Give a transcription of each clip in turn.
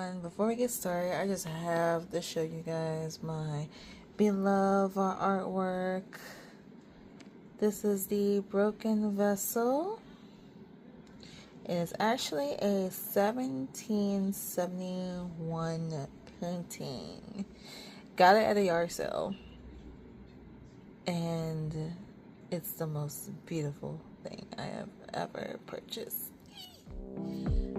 everyone. Before we get started, I just have to show you guys my beloved artwork. This is the Broken Vessel. It is actually a 1771 painting. Got it at a yard sale. And it's the most beautiful thing I have ever purchased.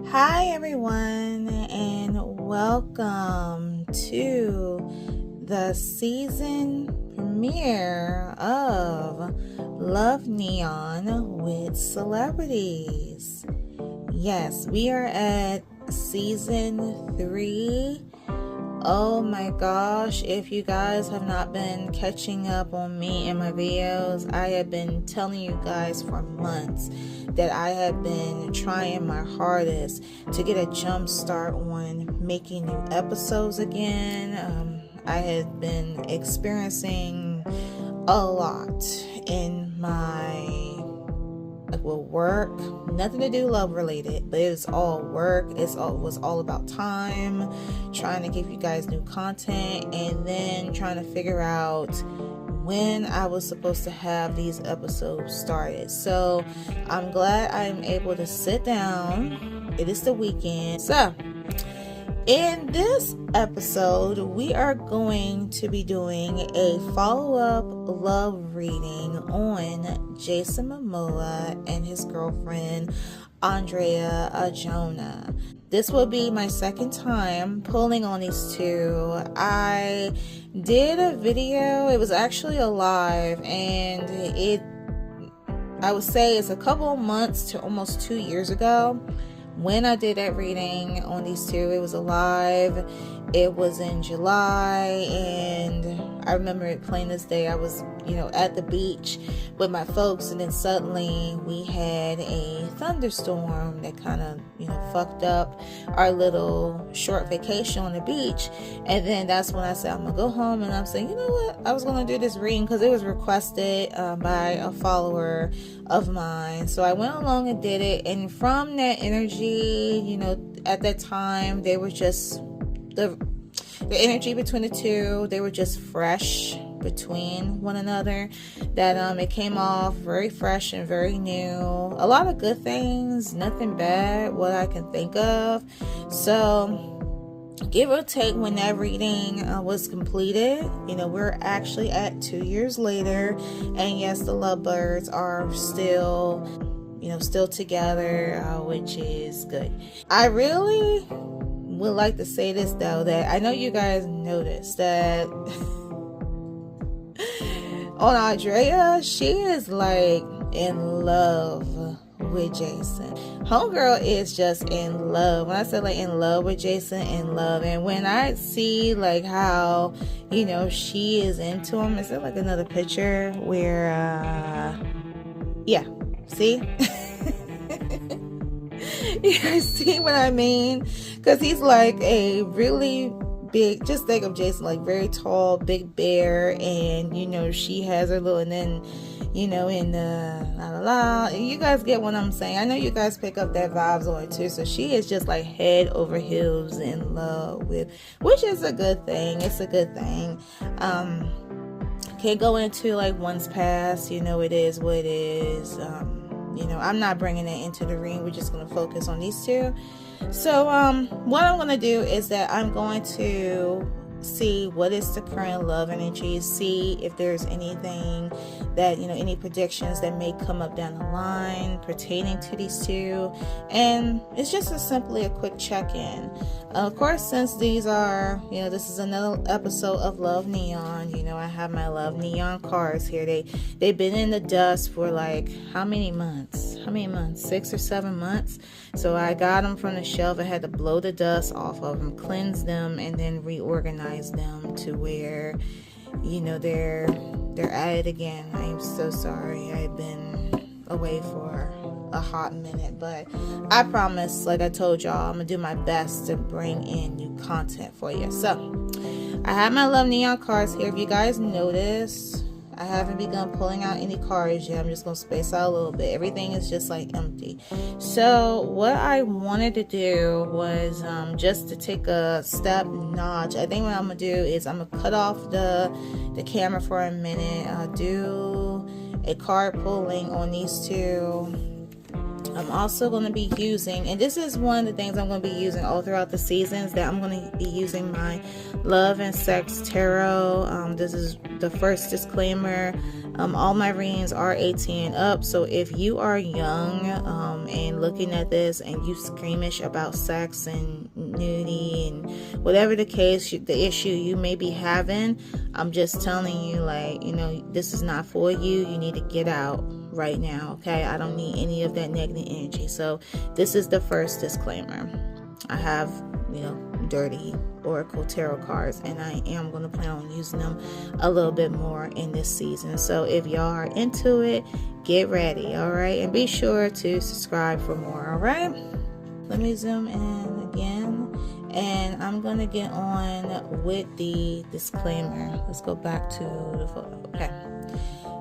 Hi everyone, and welcome to the season premiere of Love Neon with Celebrities. Yes, we are at season 3. Oh my gosh, if you guys have not been catching up on me and my videos, I have been telling you guys for months that I have been trying my hardest to get a jump start on making new episodes again. I have been experiencing a lot in my work, nothing to do love related, but it's all work. Was all about time, trying to give you guys new content, and then trying to figure out when I was supposed to have these episodes started. So I'm glad I'm able to sit down. It is the weekend. So in this episode, we are going to be doing a follow-up love reading on Jason Momoa and his girlfriend, Adria Arjona. This will be my second time pulling on these two. I did a video, it was actually a live, and I would say it's a couple of months to almost 2 years ago when I did that reading on these two. It was a live. It was in July, and I remember it plain as day. I was, at the beach with my folks, and then suddenly we had a thunderstorm that kind of, fucked up our little short vacation on the beach. And then that's when I said, I'm gonna go home, and I'm saying, you know what? I was gonna do this reading because it was requested by a follower of mine. So I went along and did it, and from that energy, at that time, they were just the energy between the two, they were just fresh between one another, that it came off very fresh and very new. A lot of good things, nothing bad what I can think of. So give or take, when that reading was completed, we're actually at 2 years later, and yes, the lovebirds are still together, which is good. I really would like to say this though, that I know you guys noticed that on Adria, she is like in love with Jason. Homegirl is just in love. When I say like in love with Jason, in love. And when I see like how she is into him, is there like another picture where yeah, see? You guys see what I mean? Because he's like a really big, just think of Jason like very tall, big bear, and she has her little, and then in the la la la, you guys get what I'm saying. I know you guys pick up that vibes on it too. So she is just like head over heels in love with, which is a good thing. It's a good thing. Can't go into like one's past, it is what it is. I'm not bringing it into the ring. We're just going to focus on these two. So what I'm going to do is that I'm going to see what is the current love energy, see if there's anything that any predictions that may come up down the line pertaining to these two, and it's just simply a quick check-in. Of course, since these are this is another episode of Love Neon, I have my Love Neon cards here. They've been in the dust for like how many months, 6 or 7 months. So I got them from the shelf. I had to blow the dust off of them, cleanse them, and then reorganize them to where they're at it again. I am so sorry. I've been away for a hot minute, but I promise, like I told y'all, I'm gonna do my best to bring in new content for you. So I have my Love Neon cards here. If you guys notice, I haven't begun pulling out any cards yet. I'm just going to space out a little bit. Everything is just like empty. So what I wanted to do was just to take a step notch. I think what I'm going to do is I'm going to cut off the camera for a minute. Do a card pulling on these two. I'm also going to be using, and this is one of the things I'm going to be using all throughout the seasons, that I'm going to be using my Love and Sex Tarot. This is the first disclaimer. All my readings are 18 and up, so if you are young and looking at this and you squeamish about sex and nudity and whatever the case, the issue you may be having, I'm just telling you, like, you know, this is not for you. You need to get out right now, okay? I don't need any of that negative energy. So this is the first disclaimer. I have, you know, dirty oracle tarot cards, and I am going to plan on using them a little bit more in this season. So if y'all are into it, get ready, all right? And be sure to subscribe for more, all right? Let me zoom in again, and I'm going to get on with the disclaimer. Let's go back to the photo. Okay.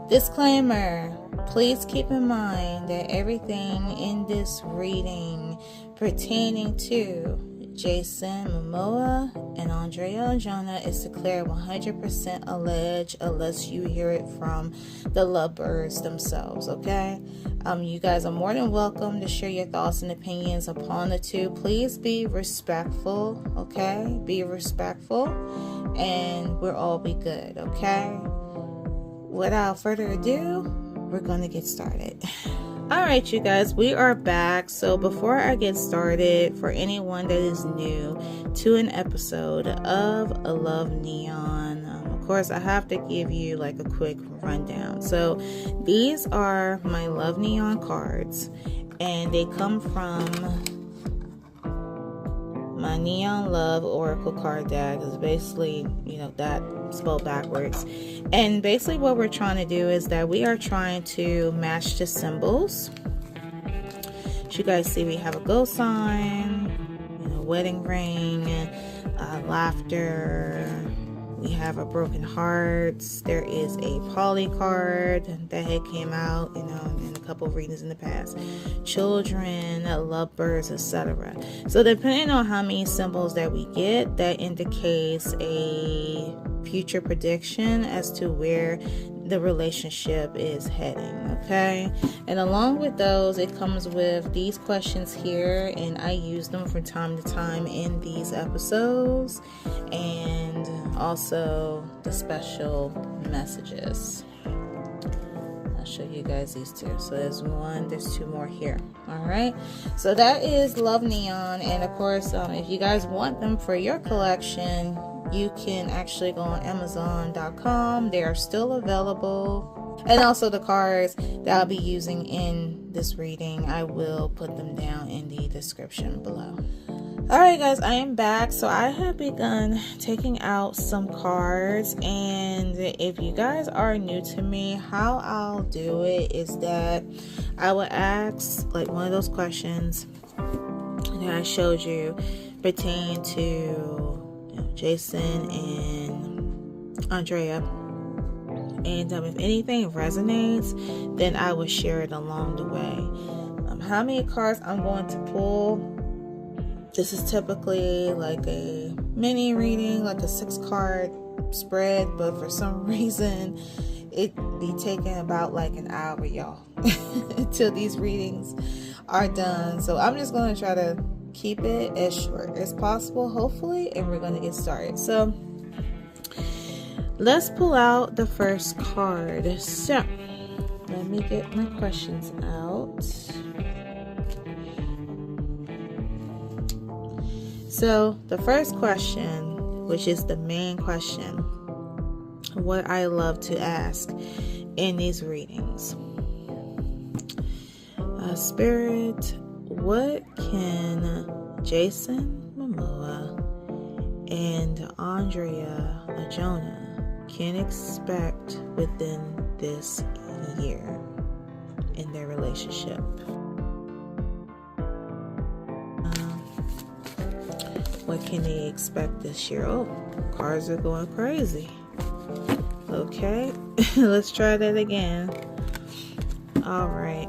Disclaimer. Please keep in mind that everything in this reading pertaining to Jason Momoa and Adria Arjona is declared 100% alleged unless you hear it from the lovebirds themselves, okay? You guys are more than welcome to share your thoughts and opinions upon the two. Please be respectful, okay? Be respectful, and we'll all be good, okay? Without further ado, we're going to get started. All right, you guys, we are back. So before I get started, for anyone that is new to an episode of A Love Neon, of course, I have to give you like a quick rundown. So these are my Love Neon cards, and they come from my Neon Love Oracle card deck. Is basically, you know, that spelled backwards. And basically what we're trying to do is that we are trying to match the symbols. As you guys see, we have a go sign, you know, wedding ring, laughter. We have a broken hearts. There is a poly card that had came out, you know, in a couple of readings in the past. Children, lovebirds, etc. So depending on how many symbols that we get, that indicates a future prediction as to where the relationship is heading, okay? And along with those, it comes with these questions here, and I use them from time to time in these episodes, and also the special messages. I'll show you guys these two. So there's two more here. All right, so that is Love Neon, and of course, if you guys want them for your collection, you can actually go on Amazon.com. They are still available. And also the cards that I'll be using in this reading, I will put them down in the description below. Alright guys, I am back. So I have begun taking out some cards, and if you guys are new to me, how I'll do it is that I will ask like one of those questions that I showed you pertaining to Jason and Adria, and if anything resonates, then I will share it along the way. How many cards I'm going to pull? This is typically like a mini reading, like a 6-card spread, but for some reason it be taking about like an hour, y'all, until these readings are done. So I'm just going to try to keep it as short as possible, hopefully, and we're going to get started. So let's pull out the first card. So let me get my questions out. So the first question, which is the main question, what I love to ask in these readings. Spirit, what can Jason Momoa and Adria Arjona can expect within this year in their relationship? What can they expect this year? Oh, cards are going crazy. Okay, let's try that again. All right.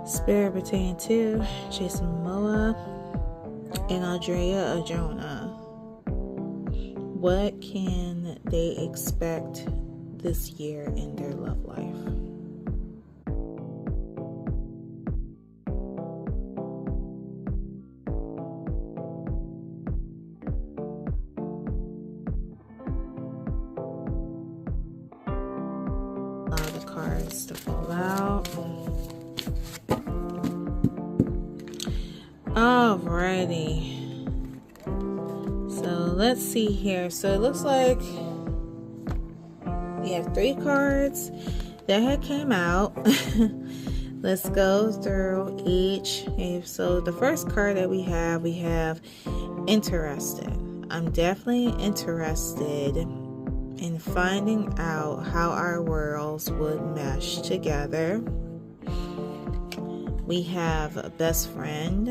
Spirit pertaining to Jason Momoa and Adria Arjona. What can they expect this year in their love life? The cards to fall out. Alrighty. So let's see here. So it looks like we have 3 cards that had came out. Let's go through each. Okay, so the first card that we have interested. I'm definitely interested in finding out how our worlds would mesh together. We have a best friend.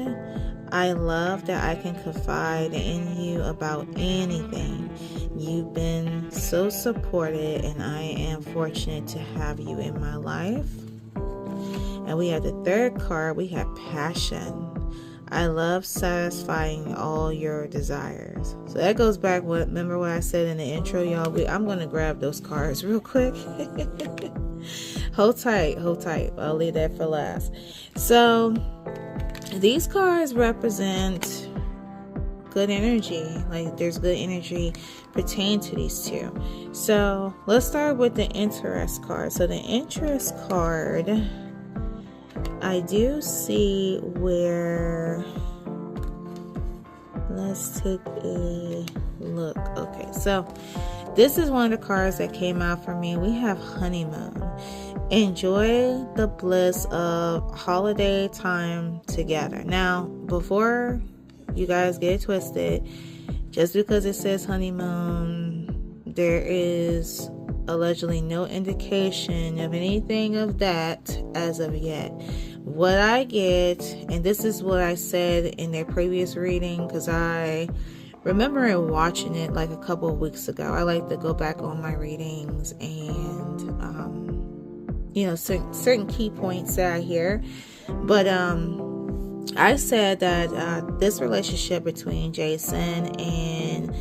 I love that I can confide in you about anything. You've been so supported, and I am fortunate to have you in my life. And we have the third card. We have passion. I love satisfying all your desires. So that goes back remember what I said in the intro, y'all. I'm going to grab those cards real quick. Hold tight. I'll leave that for last. So these cards represent good energy. Like there's good energy pertaining to these two. So let's start with the interest card. So the interest card, I do see where, let's take a look. Okay, so this is one of the cards that came out for me. We have honeymoon. Enjoy the bliss of holiday time together. Now, before you guys get it twisted, just because it says honeymoon, there is allegedly no indication of anything of that as of yet. What I get, and this is what I said in their previous reading, because I remember watching it like a couple of weeks ago. I like to go back on my readings and certain key points that I hear. But I said that this relationship between Jason and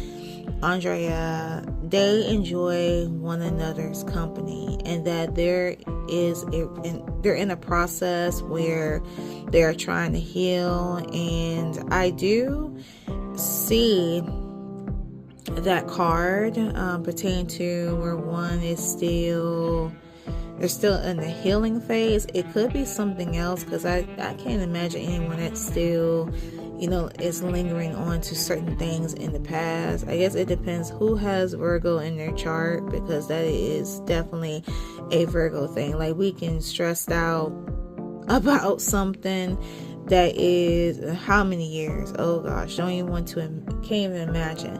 Andrea, they enjoy one another's company, and that they're in a process where they're trying to heal. And I do see that card pertaining to where one is they're still in the healing phase. It could be something else, because I can't imagine anyone that's still is lingering on to certain things in the past. I guess it depends who has Virgo in their chart, because that is definitely a Virgo thing. Like, we can stress out about something that is how many years? Oh gosh, can't even imagine.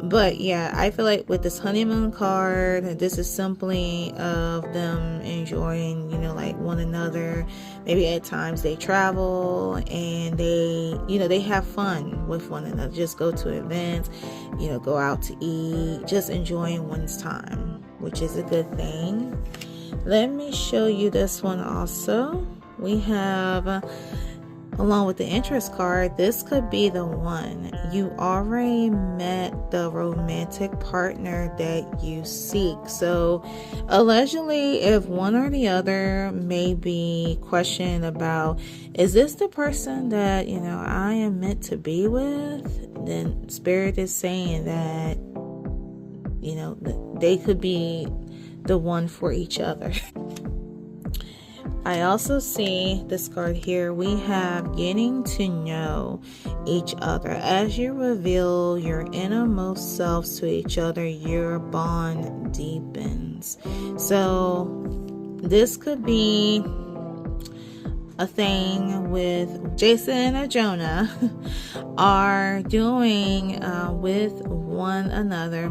But yeah, I feel like with this honeymoon card, this is simply of them enjoying, like one another. Maybe at times they travel and they have fun with one another. Just go to events, go out to eat, just enjoying one's time, which is a good thing. Let me show you this one also. We have, along with the interest card, this could be the one. You already met the romantic partner that you seek. So allegedly, if one or the other may be questioning about, is this the person that I am meant to be with, then Spirit is saying that they could be the one for each other. I also see this card here. We have getting to know each other. As you reveal your innermost selves to each other, your bond deepens. So this could be a thing with Jason and Ajona are doing with one another.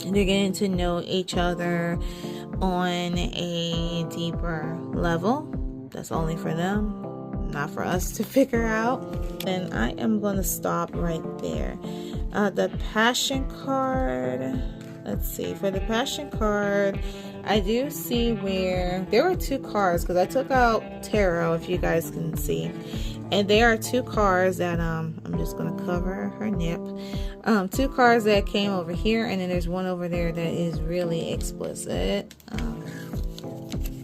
They're getting to know each other on a deeper level. That's only for them, not for us to figure out. And I am going to stop right there. The passion card, let's see, for the passion card, I do see where there were 2 cards, because I took out tarot, if you guys can see, and there are 2 cards that I'm just going to cover her nip. 2 cards that came over here, and then there's one over there that is really explicit. I'm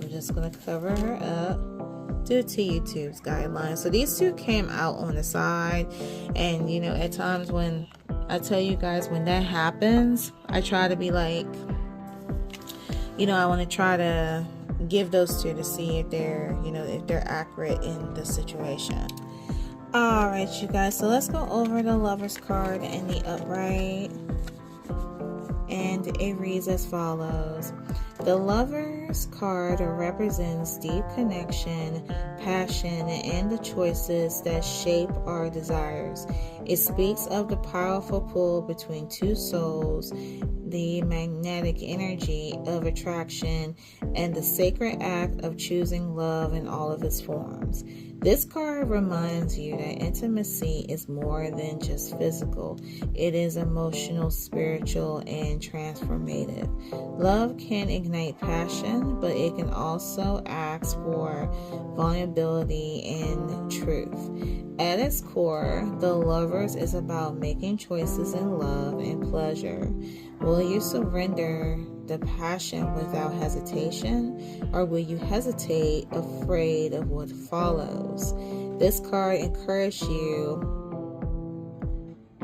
just going to cover her up due to YouTube's guidelines. So these 2 came out on the side, and you know, at times when I tell you guys, when that happens, I try to be like, you know, I want to try to give those 2 to see if they're, you know, if they're accurate in the situation. All right, you guys, so let's go over the Lover's card and the upright, and it reads as follows. The Lover's card represents deep connection, passion, and the choices that shape our desires. It speaks of the powerful pull between 2 souls, the magnetic energy of attraction, and the sacred act of choosing love in all of its forms. This card reminds you that intimacy is more than just physical. It is emotional, spiritual, and transformative. Love can ignite passion, but it can also ask for vulnerability and truth. At its core, The Lovers is about making choices in love and pleasure. Will you surrender the passion without hesitation, or will you hesitate, afraid of what follows? This card encourages you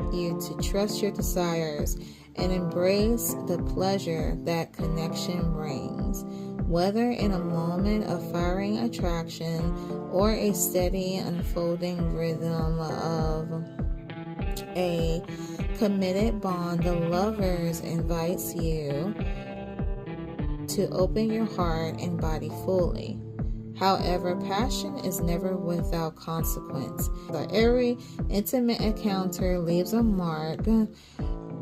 to trust your desires and embrace the pleasure that connection brings. Whether in a moment of firing attraction or a steady unfolding rhythm of a committed bond, The Lovers invites you to open your heart and body fully. However, passion is never without consequence. But every intimate encounter leaves a mark,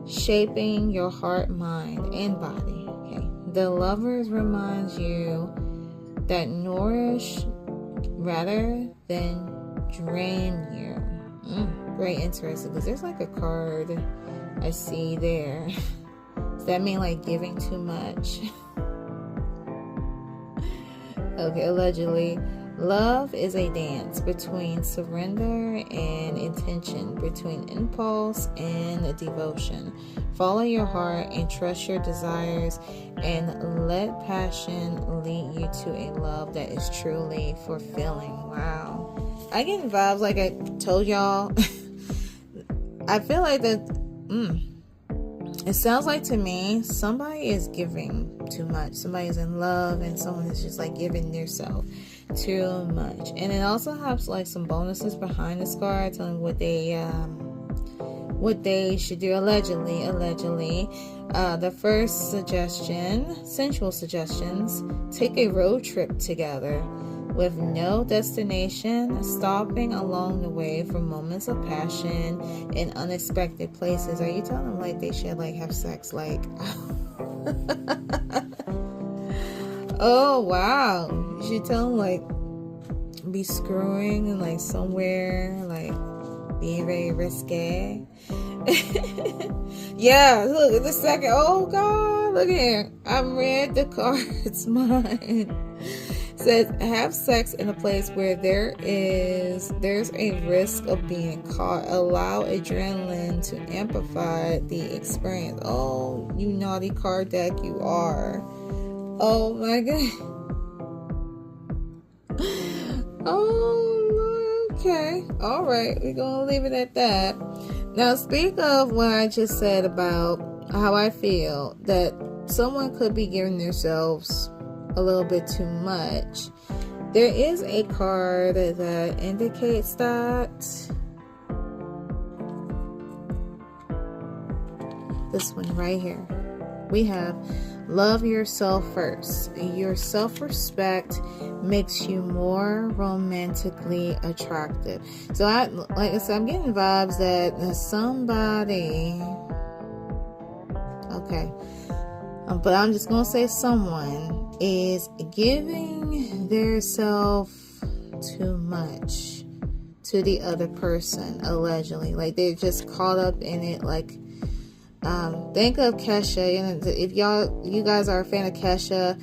shaping your heart, mind, and body. Okay. The Lovers reminds you that nourish rather than drain you. Very interesting, because there's like a card I see there. Does that mean like giving too much? Okay, allegedly. Love is a dance between surrender and intention, between impulse and devotion. Follow your heart and trust your desires, and let passion lead you to a love that is truly fulfilling. Wow. I get vibes, like I told y'all. I feel like that, it sounds like to me, somebody is giving too much. Somebody is in love, and someone is just like giving themselves too much. And it also has like some bonuses behind this card telling what they should do. Allegedly. The first suggestion, sensual suggestions: take a road trip together with no destination, stopping along the way for moments of passion in unexpected places. Are you telling them like they should like have sex like oh wow, you should tell them like be screwing and like somewhere like being very risque. Yeah, look at the second. Oh god, look here, I read the card's mind. Says have sex in a place where there's a risk of being caught. Allow adrenaline to amplify the experience. Oh, you naughty card deck, you are. Oh my god. Oh, okay. All right, we're gonna leave it at that. Now, speak of what I just said about how I feel that someone could be giving themselves a little bit too much. There is a card that indicates that. This one right here. We have love yourself first. Your self-respect makes you more romantically attractive. So I'm getting vibes that somebody, okay, but I'm just gonna say someone is giving their self too much to the other person, allegedly. Like, they're just caught up in it. Like, think of Kesha. And if you guys are a fan of Kesha,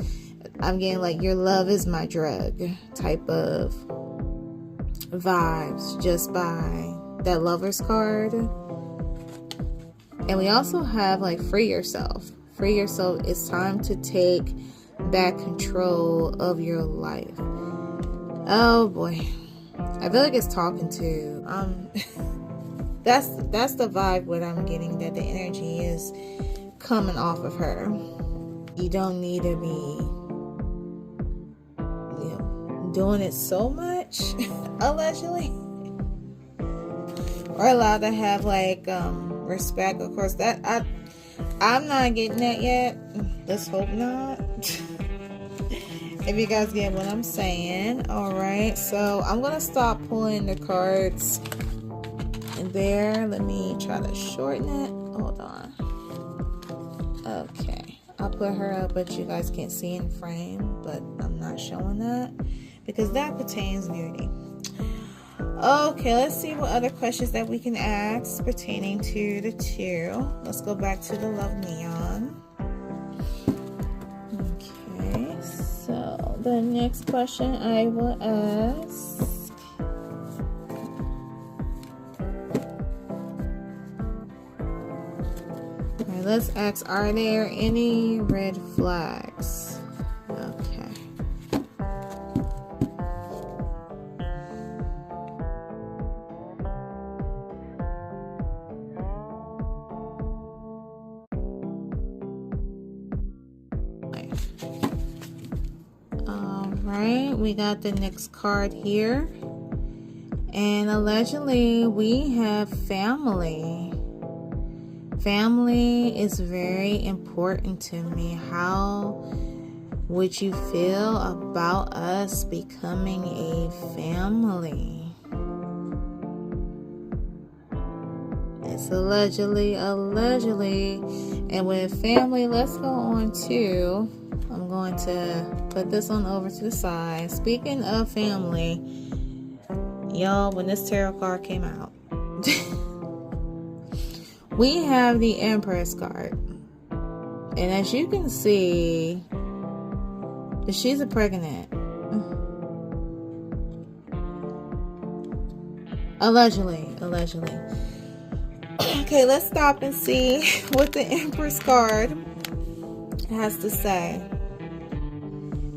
I'm getting like your love is my drug type of vibes just by that Lovers card. And we also have like free yourself. Free yourself. It's time to take back control of your life. Oh boy, I feel like it's talking to that's the vibe what I'm getting, that the energy is coming off of her. You don't need to be, doing it so much allegedly, or allowed to have like respect. Of course, that I'm not getting that yet. Let's hope not. If you guys get what I'm saying. All right, so I'm gonna stop pulling the cards there. Let me try to shorten it. Hold on. Okay, I'll put her up, but you guys can't see in frame, but I'm not showing that because that pertains nudity. Okay, let's see what other questions that we can ask pertaining to the two. Let's go back to the Love Neon. Okay, so the next question I will ask. Okay, let's ask, are there any red flags? Okay. Alright, we got the next card here. And allegedly, we have family. Family is very important to me. How would you feel about us becoming a family? It's allegedly. And with family, let's go on to, I'm going to put this on over to the side. Speaking of family, y'all, when this tarot card came out, we have the Empress card. And as you can see, she's a pregnant. Allegedly. Okay, let's stop and see what the Empress card has to say.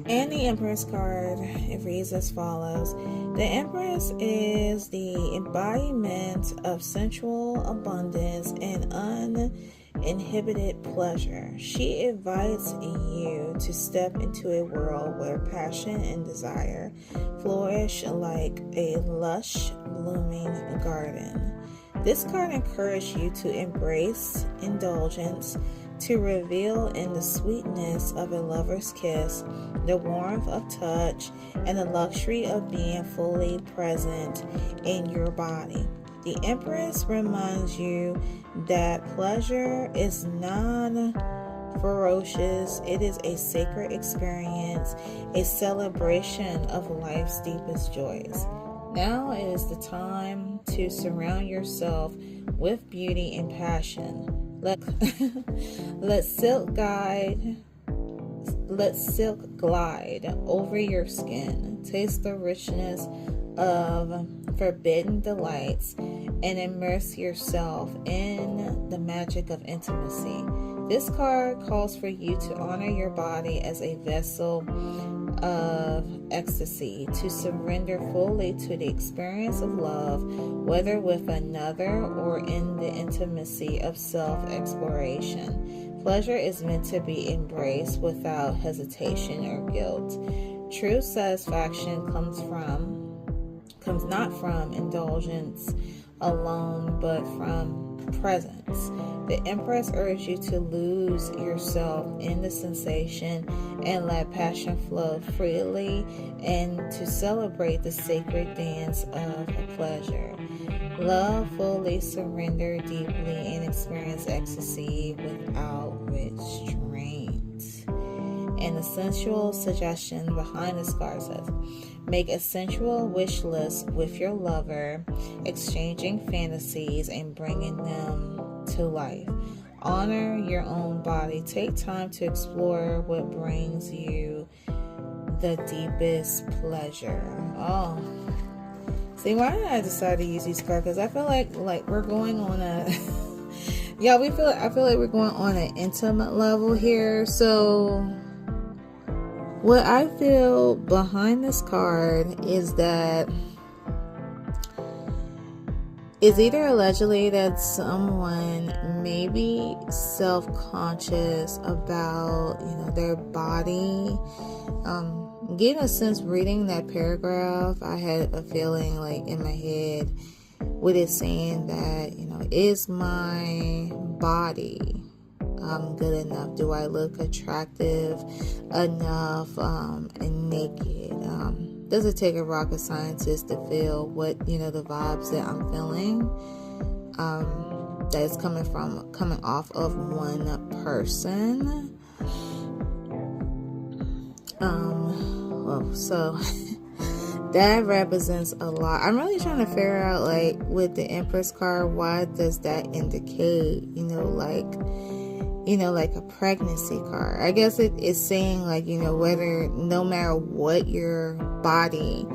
And the Empress card, it reads as follows. The Empress is the embodiment of sensual abundance and uninhibited pleasure. She invites you to step into a world where passion and desire flourish like a lush, blooming garden. This card encourages you to embrace indulgence, to revel in the sweetness of a lover's kiss, the warmth of touch, and the luxury of being fully present in your body. The Empress reminds you that pleasure is non-ferocious. It is a sacred experience, a celebration of life's deepest joys. Now is the time to surround yourself with beauty and passion. Let silk glide over your skin. Taste the richness of forbidden delights and immerse yourself in the magic of intimacy. This card calls for you to honor your body as a vessel of ecstasy, to surrender fully to the experience of love, whether with another or in the intimacy of self-exploration. Pleasure is meant to be embraced without hesitation or guilt. True satisfaction comes not from indulgence alone, but from presence. The Empress urges you to lose yourself in the sensation and let passion flow freely, and to celebrate the sacred dance of pleasure. Love fully, surrender deeply, and experience ecstasy without restraint. And the sensual suggestion behind this card says, make a sensual wish list with your lover, exchanging fantasies and bringing them to life. Honor your own body. Take time to explore what brings you the deepest pleasure. Oh, see, why did I decide to use these cards? Because I feel like we're going on a yeah, I feel like we're going on an intimate level here. So what I feel behind this card is that it's either allegedly that someone may be self-conscious about, their body. Getting a sense reading that paragraph, I had a feeling like in my head with it saying that, is my body good enough? Do I look attractive enough and naked? Does it take a rocket scientist to feel what, the vibes that I'm feeling that is coming off of one person? So that represents a lot. I'm really trying to figure out, like, with the Empress card, why does that indicate, like a pregnancy card? I guess it's saying, like, whether, no matter what your body,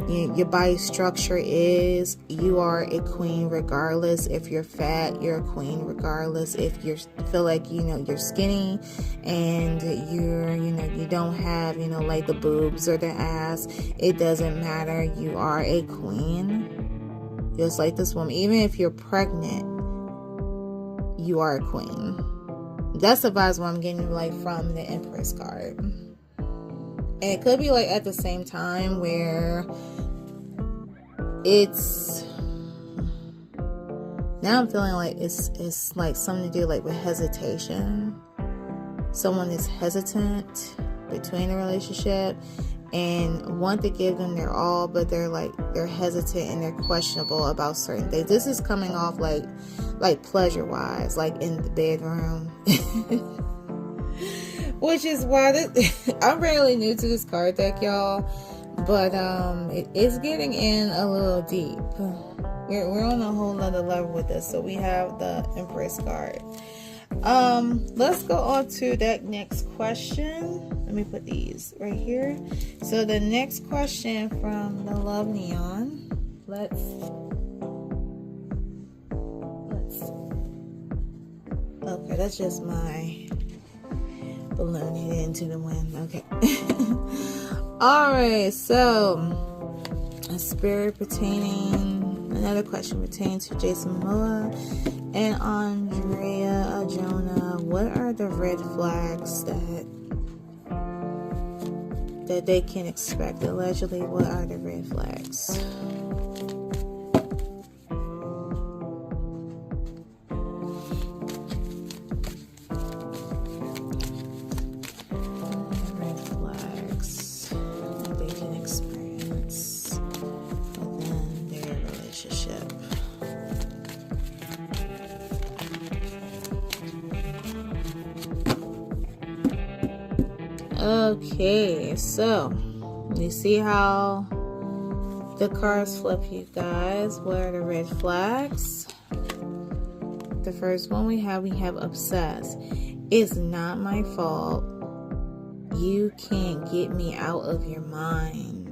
your body structure is, you are a queen regardless. If you're fat, you're a queen regardless. If you feel like, you're skinny and you don't have, like the boobs or the ass, it doesn't matter. You are a queen. Just like this woman, even if you're pregnant, you are a queen. That's the vibes what I'm getting, like, from the Empress card. And it could be, like, at the same time where it's, now I'm feeling like it's like something to do, like, with hesitation. Someone is hesitant between a relationship and want to give them their all, but they're hesitant and they're questionable about certain things. This is coming off like pleasure wise, like in the bedroom. Which is why I'm really new to this card deck, y'all, but it is getting in a little deep. We're on a whole nother level with this. So we have the Empress card. Let's go on to that next question. Let me put these right here. So the next question from the Love Neon. Okay, that's just my balloon headed into the wind. Okay. Alright, so another question pertaining to Jason Momoa and Adria Arjona. What are the red flags that they can expect? Allegedly, what are the red flags? Okay, so you see how the cards flip, you guys. What are the red flags? The first one we have obsessed. It's not my fault. You can't get me out of your mind.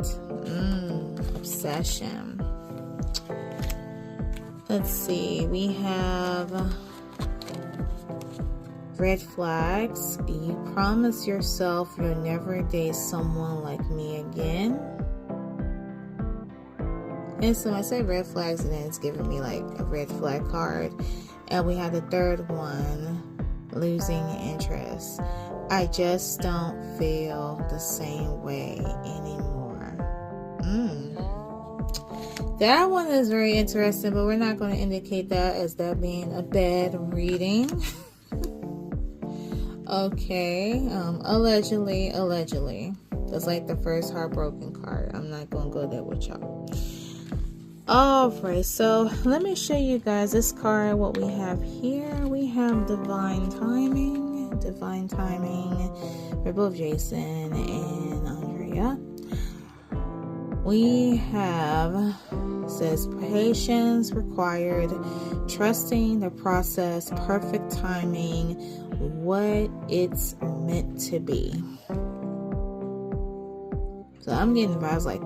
Obsession. Let's see, we have red flags. You promise yourself you'll never date someone like me again. And so I say red flags, and then it's giving me like a red flag card. And we have the third one, losing interest. I just don't feel the same way anymore. That one is very interesting, but we're not going to indicate that as that being a bad reading. Okay, allegedly. That's like the first heartbroken card. I'm not going to go there with y'all. Alright, so let me show you guys this card. What we have here, we have divine timing. divine timing for both Jason and Andrea. We have, says, patience required, trusting the process, perfect timing, what it's meant to be. So I'm getting vibes like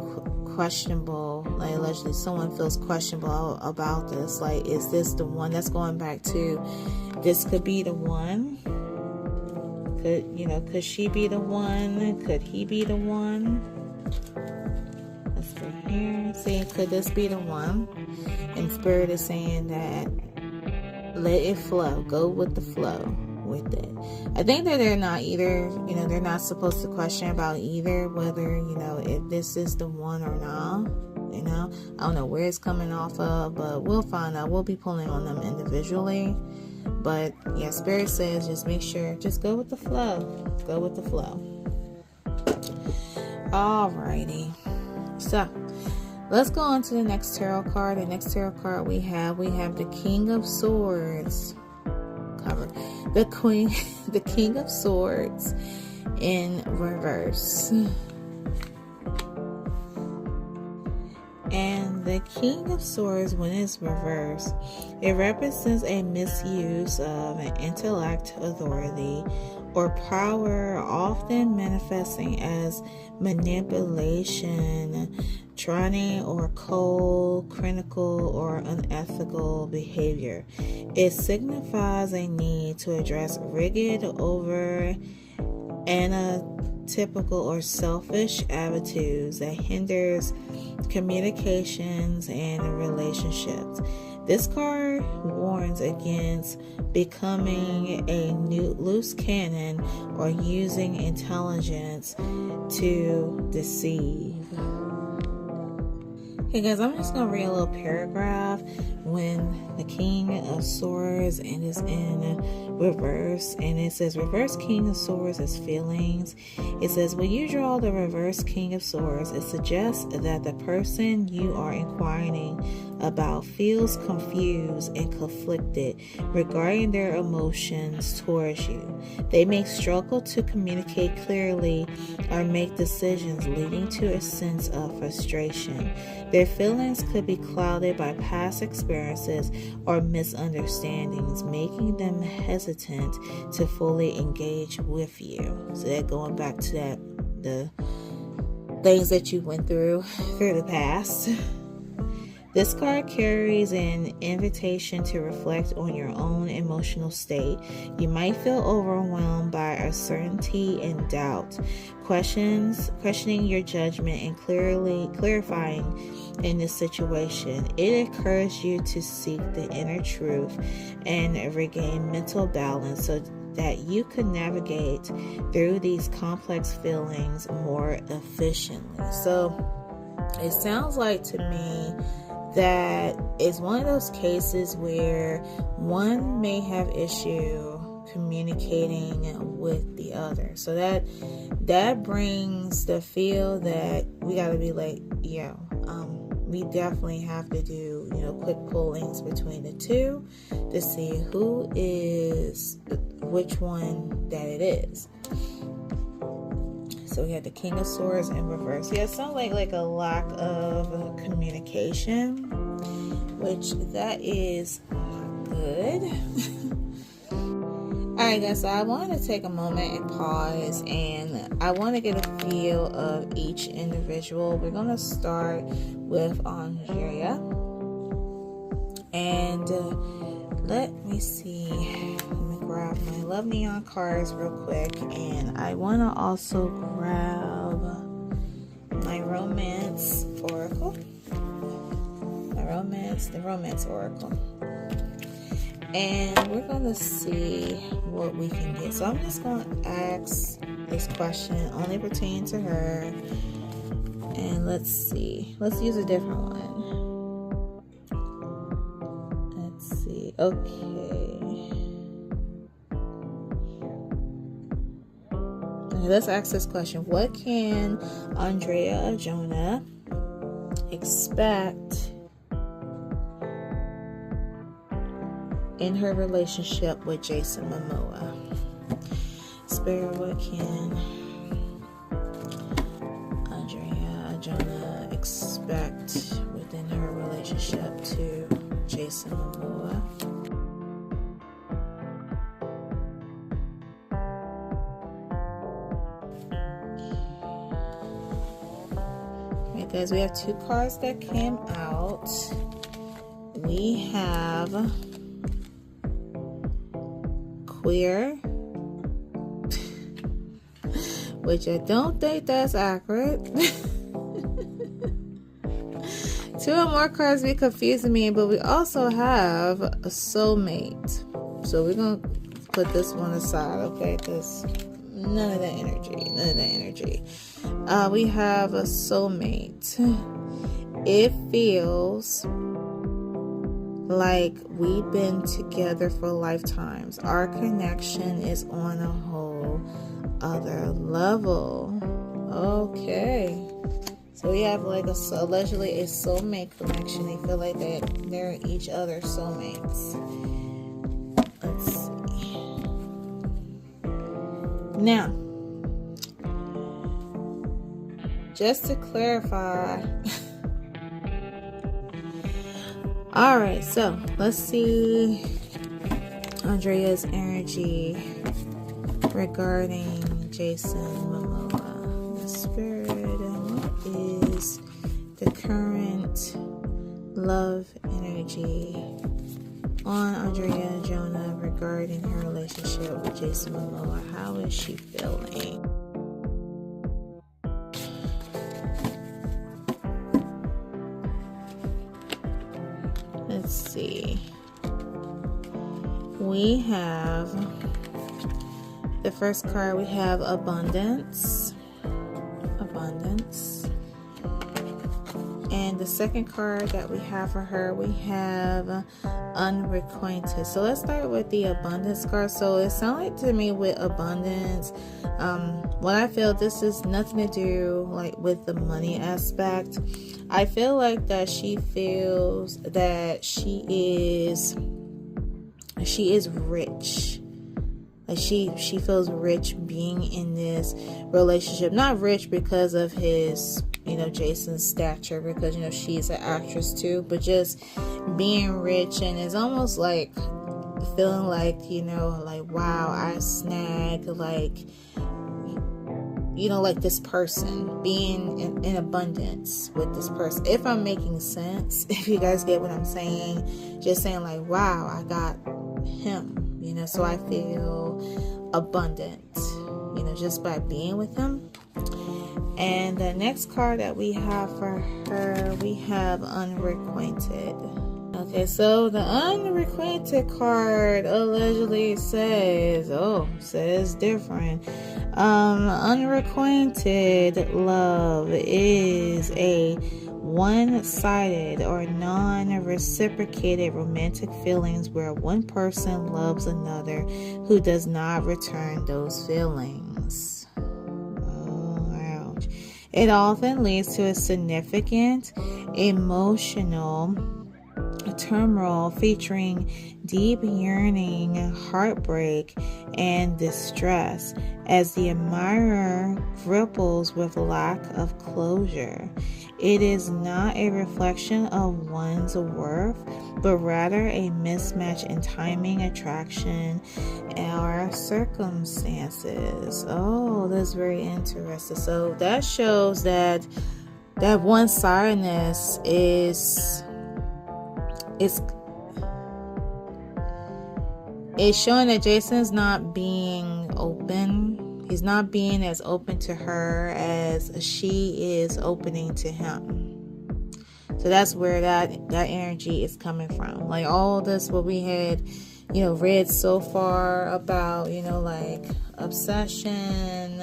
questionable, like allegedly someone feels questionable about this. Like, is this the one? That's going back to, this could be the one. Could she be the one? Could he be the one? Let's go here. See, could this be the one? And Spirit is saying that let it flow. Go with the flow with it. I think that they're not either, they're not supposed to question about either whether, if this is the one or not. I don't know where it's coming off of, but we'll find out. We'll be pulling on them individually. But yeah, Spirit says just make sure, just go with the flow. Go with the flow. Alrighty. So let's go on to the next tarot card. The next tarot card we have the King of Swords. Cover. The King of Swords in reverse. And the King of Swords, when it's reversed, it represents a misuse of an intellect, authority, or power, often manifesting as manipulation, tyranny, or cold, critical, or unethical behavior. It signifies a need to address rigid, over atypical, or selfish attitudes that hinders communications and relationships. This card warns against becoming a loose cannon or using intelligence to deceive. Hey guys, I'm just going to read a little paragraph when the King of Swords and is in reverse. And it says, reverse King of Swords is feelings. It says, when you draw the reverse King of Swords, it suggests that the person you are inquiring about feels confused and conflicted regarding their emotions towards you. They may struggle to communicate clearly or make decisions, leading to a sense of frustration. Their feelings could be clouded by past experiences or misunderstandings, making them hesitant to fully engage with you. So that going back to that, the things that you went through the past. This card carries an invitation to reflect on your own emotional state. You might feel overwhelmed by uncertainty and doubt, questioning your judgment and clarifying in this situation. It encourages you to seek the inner truth and regain mental balance so that you can navigate through these complex feelings more efficiently. So it sounds like to me that it's one of those cases where one may have issue communicating with the other. So that brings the feel that we got to be like, we definitely have to do, quick pullings between the two to see who is which one that it is. So we had the King of Swords in reverse. Yeah, it sounds like a lack of communication, which that is not good. Alright guys, so I wanted to take a moment and pause, and I want to get a feel of each individual. We're going to start with Andrea. And let me see. Grab my Love Neon cards real quick, and I want to also grab my romance oracle, the romance oracle, and we're going to see what we can get. So I'm just going to ask this question only pertaining to her, and let's see, let's use a different one. Let's see. Okay, let's ask this question. What can Adria Arjona expect in her relationship with Jason Momoa? Spirit, what can Adria Arjona expect within her relationship to Jason Momoa? Right, guys, we have 2 cards that came out. We have queer, which I don't think that's accurate. 2 or more cards be confusing me, but we also have a soulmate. So we're gonna put this one aside, okay? Because none of that energy. We have a soulmate. It feels like we've been together for lifetimes. Our connection is on a whole other level. Okay. So we have like allegedly a soulmate connection. They feel like they're each other's soulmates. Let's see. Now, just to clarify. Alright, so let's see Andrea's energy regarding Jason Momoa. The spirit, and what is the current love energy on Adria Arjona regarding her relationship with Jason Momoa? How is she feeling? Let's see. We have the first card. We have abundance. And the second card that we have for her, we have unrequited. So let's start with the abundance card. So it sounds like to me with abundance, what I feel, this is nothing to do like with the money aspect. I feel like that she feels that she is rich. Like she feels rich being in this relationship. Not rich because of his, Jason's stature, because she's an actress too, but just being rich, and it's almost like feeling like, like, wow, I snagged like this person, being in abundance with this person. If I'm making sense, if you guys get what I'm saying, just saying like, wow, I got him, so I feel abundant, just by being with him. And the next card that we have for her, we have unrequited. Okay, so the unrequited card allegedly says different. Unrequited love is a one-sided or non-reciprocated romantic feelings where one person loves another who does not return those feelings. Ouch. It often leads to a significant emotional turmoil featuring deep yearning, heartbreak, and distress as the admirer grapples with lack of closure. It is not a reflection of one's worth, but rather a mismatch in timing, attraction, or circumstances. Oh, that's very interesting. So that shows that one-sidedness is showing that Jason's not being open. He's not being as open to her as she is opening to him. So that's where that energy is coming from. Like all this, what we had, read so far about, like obsession,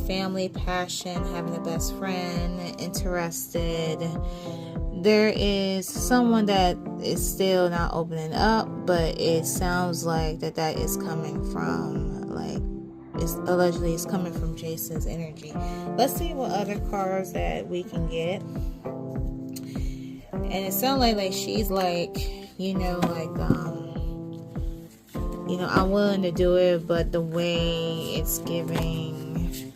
family, passion, having a best friend, interested. There is someone that is still not opening up, but it sounds like that is coming from, like, allegedly it's coming from Jason's energy. Let's see what other cards that we can get. And it sounds like she's like, you know, I'm willing to do it, but the way it's giving,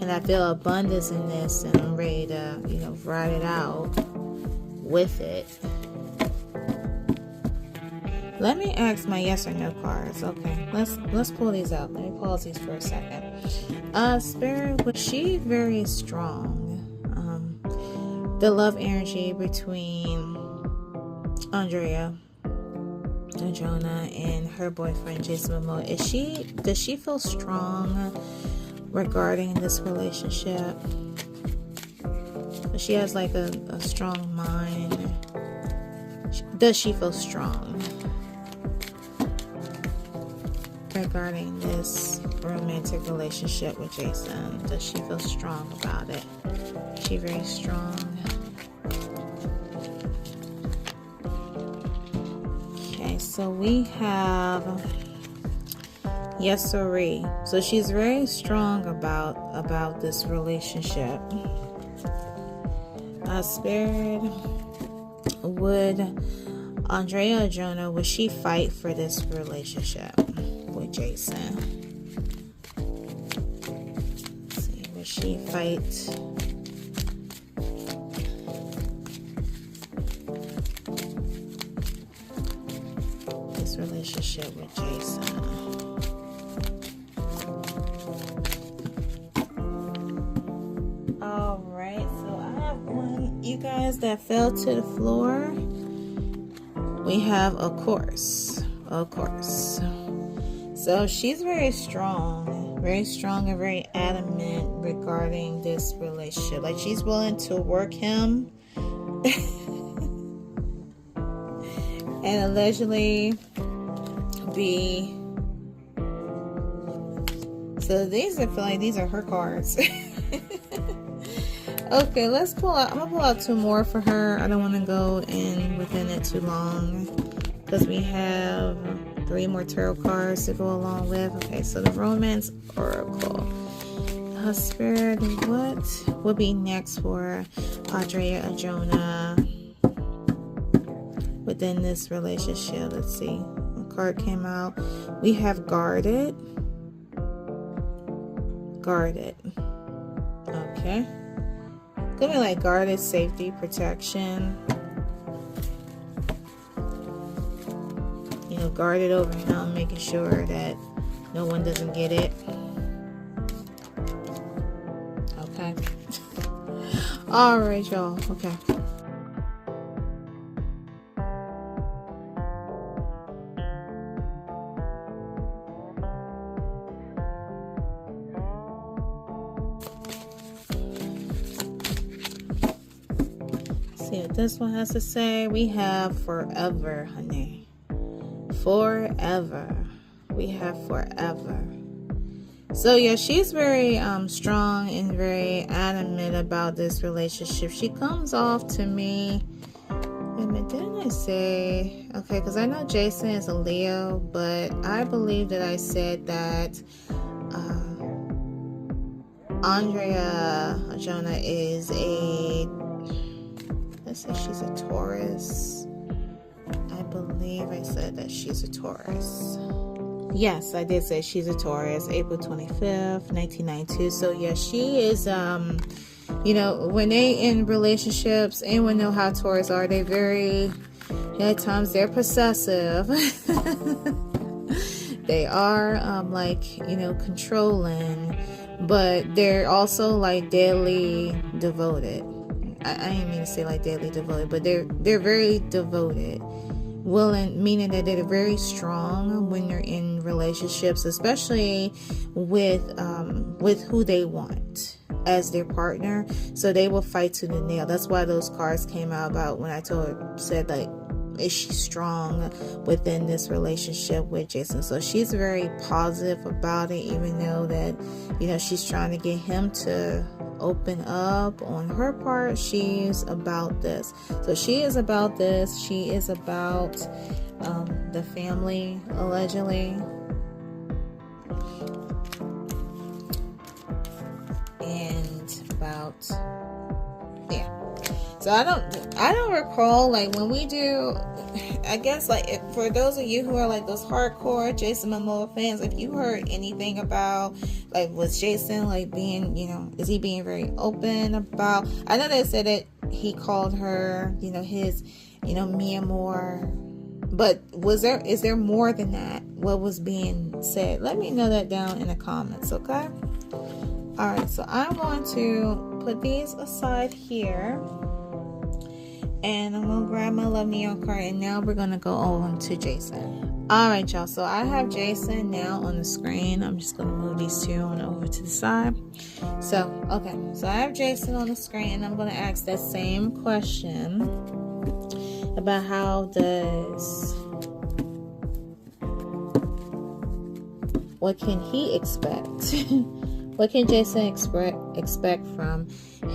and I feel abundance in this, and I'm ready to, you know, ride it out with it. Let me ask my yes or no cards. Okay, let's pull these out. Let me pause these for a second. Spirit, was she very strong? The love energy between Adria Arjona and her boyfriend Jason Momoa. Does she feel strong regarding this relationship? She has like a strong mind. Does she feel strong regarding this romantic relationship with Jason? Does she feel strong about it? Is she very strong? Okay, so we have yes or so she's very strong about this relationship. Spirit, would Adria Arjona, would she fight for this relationship with Jason? Let's see, would she fight? This relationship with Jason. You guys that fell to the floor, we have of course. So she's very strong and very adamant regarding this relationship. Like, she's willing to work him and allegedly be. So these, I feel like these are her cards. Okay, let's pull out. I'm gonna pull out two more for her. I don't want to go in within it too long because we have 3 more tarot cards to go along with. Okay, so the Romance Oracle. Spirit, what would be next for Adria Arjona within this relationship? Let's see. A card came out. We have guarded. Okay. Could be like guarded, safety, protection. You know, guarded over him, making sure that no one doesn't get it. Okay. All right, y'all. Okay. See what this one has to say. We have forever, honey. Forever. We have forever. So yeah, she's very strong and very adamant about this relationship. She comes off to me. Wait a minute, didn't I say? Okay, because I know Jason is a Leo, but I believe that I said that Adria Arjona is a, let's say she's a Taurus. I believe I said that she's a Taurus. Yes, I did say she's a Taurus, April 25th, 1992. So yeah, she is, you know, when they in relationships, anyone know how Taurus are, they very, at times they're possessive. They are, like, you know, controlling, but they're also like deadly devoted. I didn't mean to say like deadly devoted, but they're very devoted. Willing, meaning that they're very strong when you're in relationships, especially with who they want as their partner. So they will fight to the nail. That's why those cards came out about when I said like, is she strong within this relationship with Jason? So she's very positive about it, even though that, you know, she's trying to get him to open up on her part. She's about this. So she is about this. She is about the family, allegedly. And about, yeah. So I don't recall, like, when we do, I guess, like, for those of you who are like those hardcore Jason Momoa fans, if you heard anything about, like, was Jason, like, being, you know, is he being very open about, I know they said that he called her, you know, his, you know, mi amor, but is there more than that? What was being said? Let me know that down in the comments, okay? All right, so I'm going to put these aside here. And I'm going to grab my Love Neon card. And now we're going to go on to Jason. Alright, y'all. So I have Jason now on the screen. I'm just going to move these two on over to the side. So, okay. So I have Jason on the screen. I'm going to ask that same question about what can he expect? What can Jason expect from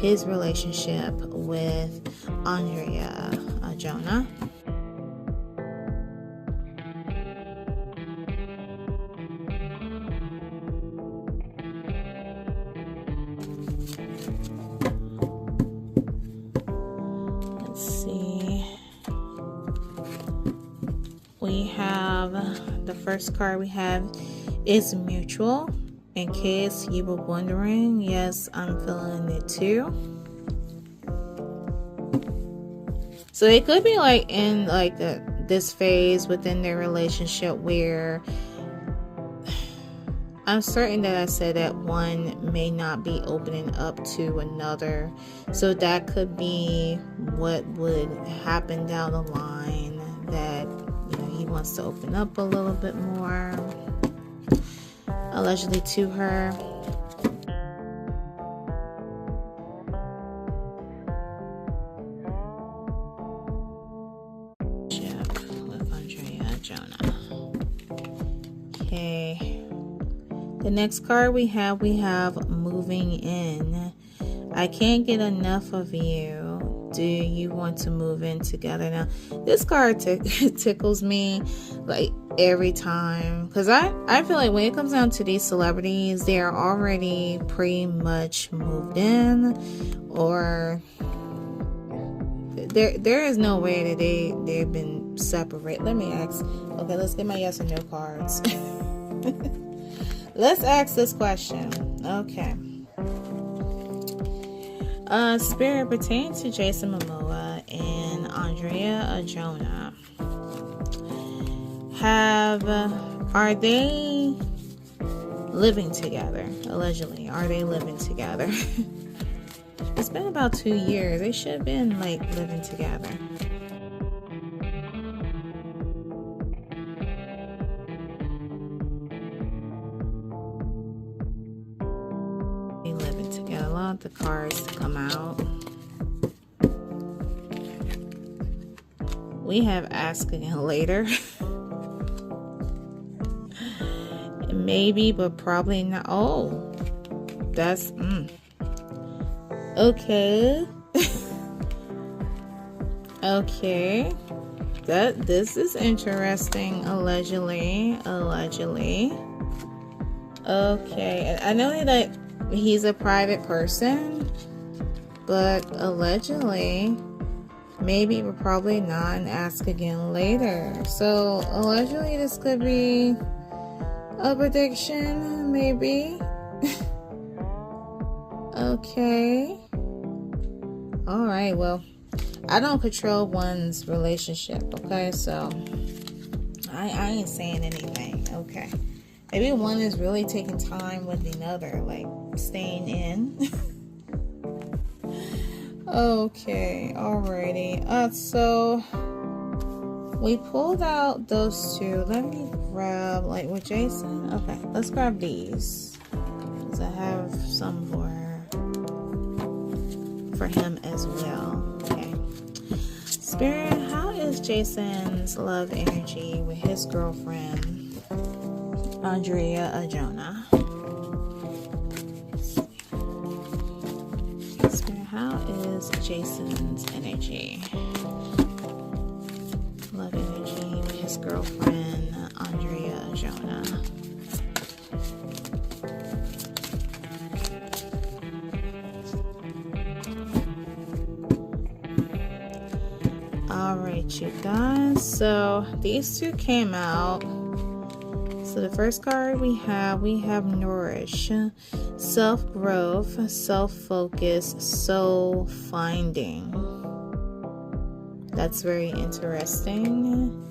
his relationship with Adria Arjona? Let's see. We have the first card we have is mutual. In case you were wondering, yes, I'm feeling it too. So it could be like in like this phase within their relationship where I'm certain that I said that one may not be opening up to another. So that could be what would happen down the line, that, you know, he wants to open up a little bit more, allegedly, to her. With Adria Arjona. Okay. The next card we have moving in. I can't get enough of you. Do you want to move in together? Now, this card tickles me like every time, because I feel like when it comes down to these celebrities, they are already pretty much moved in, or there is no way that they've been separated. Let me ask. Okay, let's get my yes and no cards. Let's ask this question. Okay. Spirit pertaining to Jason Momoa and Adria Arjona. Are they living together? Allegedly, are they living together? It's been about 2 years. They should have been like living together. They living together. I want the cards to come out. We have ask again later. Maybe, but probably not. Oh, that's okay. Okay, this is interesting. Allegedly. Okay, I know that he's a private person, but allegedly, maybe, but probably not, and ask again later. So allegedly, this could be a prediction, maybe. Okay. All right. Well, I don't control one's relationship. Okay, so I ain't saying anything. Okay. Maybe one is really taking time with another, like staying in. Okay. Alrighty. So we pulled out those two. Let me grab, like, with Jason. Okay, let's grab these, because I have some for him as well. Okay. Spirit, how is Jason's love energy with his girlfriend, Adria Arjona? Spirit, how is Jason's energy? Love energy with his girlfriend, Adria Arjona. Alright, you guys, so these two came out. So the first card we have Nourish, self-growth, self-focus, soul finding. That's very interesting.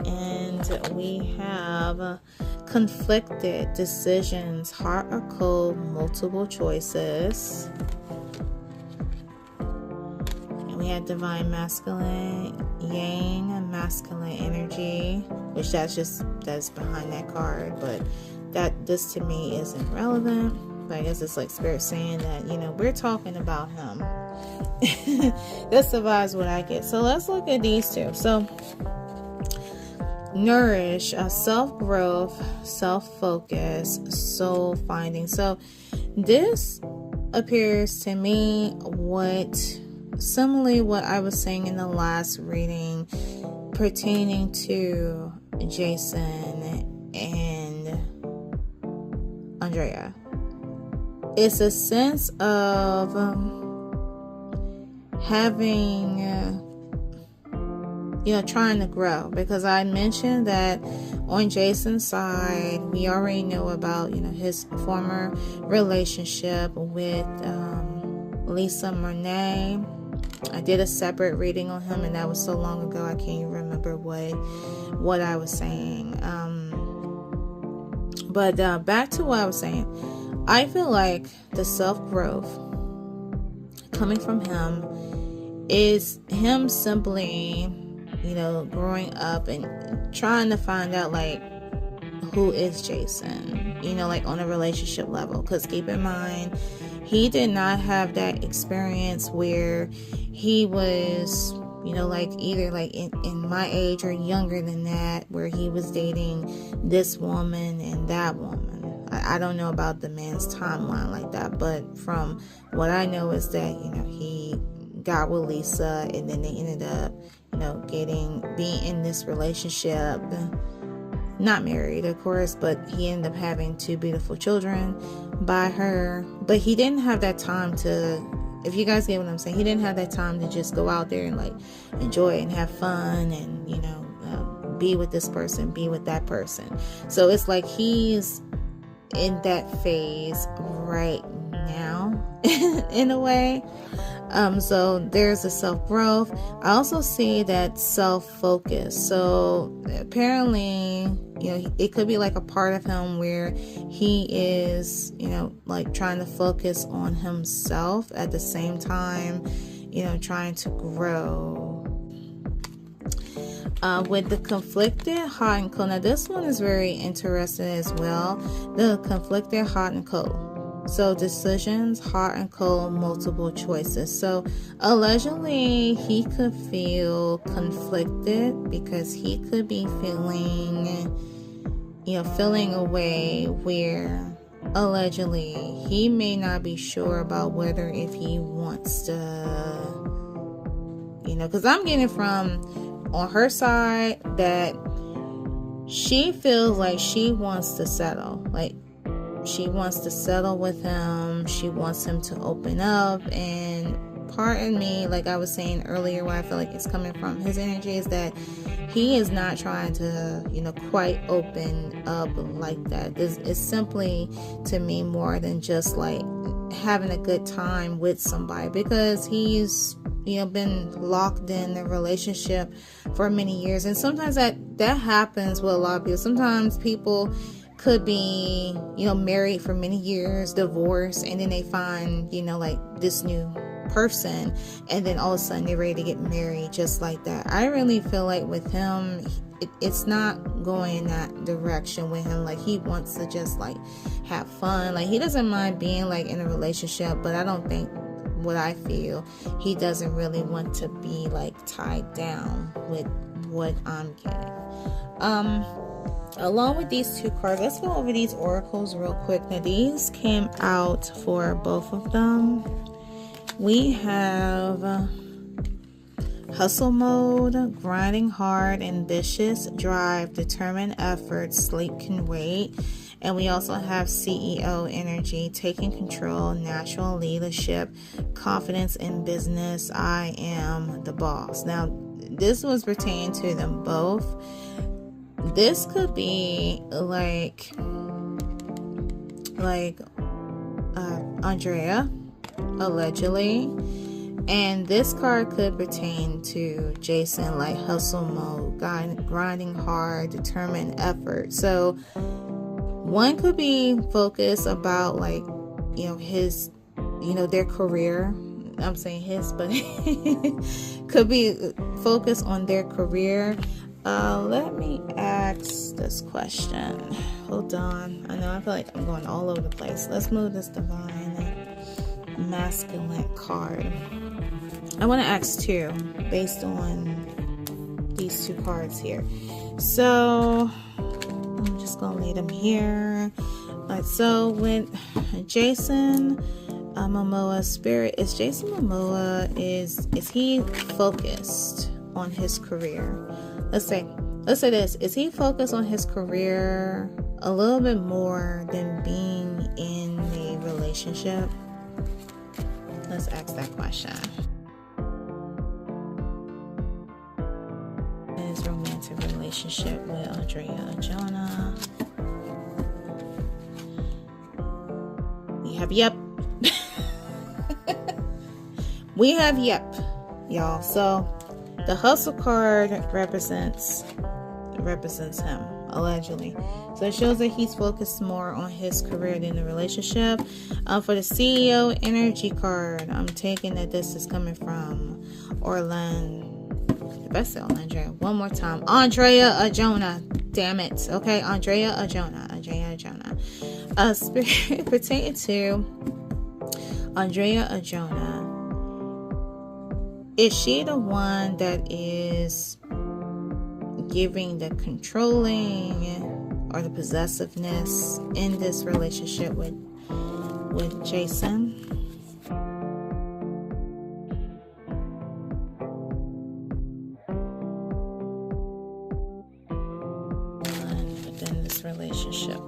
And we have conflicted decisions, hot or cold, multiple choices. And we have divine masculine, yang, masculine energy, which that's behind that card, but this to me isn't relevant. But I guess it's like spirit saying that, we're talking about him. That's the vibes what I get. So let's look at these two. So Nourish, self-growth, self-focus, soul finding. So this appears to me similarly what I was saying in the last reading pertaining to Jason and Adria. It's a sense of having, trying to grow, because I mentioned that on Jason's side, we already know about, his former relationship with Lisa Monet. I did a separate reading on him, and that was so long ago I can't even remember what I was saying. But back to what I was saying. I feel like the self-growth coming from him is him simply, growing up and trying to find out, like, who is Jason, like on a relationship level. Because keep in mind, he did not have that experience where he was, like either like in my age or younger than that, where he was dating this woman and that woman. I don't know about the man's timeline like that, but from what I know is that, he got with Lisa, and then they ended up, being in this relationship, not married, of course, but he ended up having 2 beautiful children by her. But he didn't have that time to, if you guys get what I'm saying, he didn't have that time to just go out there and like enjoy and have fun and, be with this person, be with that person. So it's like he's in that phase right now in a way. So there's a self-growth. I also see that self-focus. So apparently, it could be like a part of him where he is, like trying to focus on himself at the same time, trying to grow. With the conflicted hot and cold. Now this one is very interesting as well. The conflicted hot and cold. So decisions, hot and cold, multiple choices. So allegedly he could feel conflicted because he could be feeling a way where allegedly he may not be sure about whether if he wants to, because I'm getting from on her side that she feels like she wants to settle. Like, she wants to settle with him. She wants him to open up. And part of me, like I was saying earlier, where I feel like it's coming from his energy, is that he is not trying to, quite open up like that. It's simply, to me, more than just like having a good time with somebody, because he's been locked in a relationship for many years. And sometimes that happens with a lot of people. Sometimes people could be, married for many years, divorced, and then they find, like this new person, and then all of a sudden they're ready to get married just like that. I really feel like with him, it's not going in that direction with him. Like, he wants to just like have fun. Like, he doesn't mind being like in a relationship, but I don't think, what I feel, he doesn't really want to be like tied down with what I'm getting. Along with these 2 cards, let's go over these oracles real quick. Now these came out for both of them. We have hustle mode, grinding hard, ambitious, drive, determined effort, sleep can wait. And we also have CEO energy, taking control, natural leadership, confidence in business, I am the boss. Now, this was pertaining to them both. This could be like Andrea, allegedly, and this card could pertain to Jason, like hustle mode, grinding hard, determined effort. So one could be focused about, like, his, their career. I'm saying his, but could be focused on their career. Let me ask this question. Hold on. I know I feel like I'm going all over the place. Let's move this divine masculine card. I want to ask two based on these two cards here. So I'm just gonna leave them here. Alright, so with Jason Momoa spirit, is Jason Momoa, is he focused on his career? Let's say this. Is he focused on his career a little bit more than being in a relationship? Let's ask that question. His romantic relationship with Adria Arjona. We have yep. We have yep, y'all. So the hustle card represents him, allegedly. So it shows that he's focused more on his career than the relationship. For the CEO energy card, I'm taking that this is coming from If I say Andrea one more time, Adria Arjona. Damn it. Okay, Adria Arjona. Spirit pertaining to Adria Arjona. Is she the one that is giving the controlling or the possessiveness in this relationship with Jason? Within this relationship.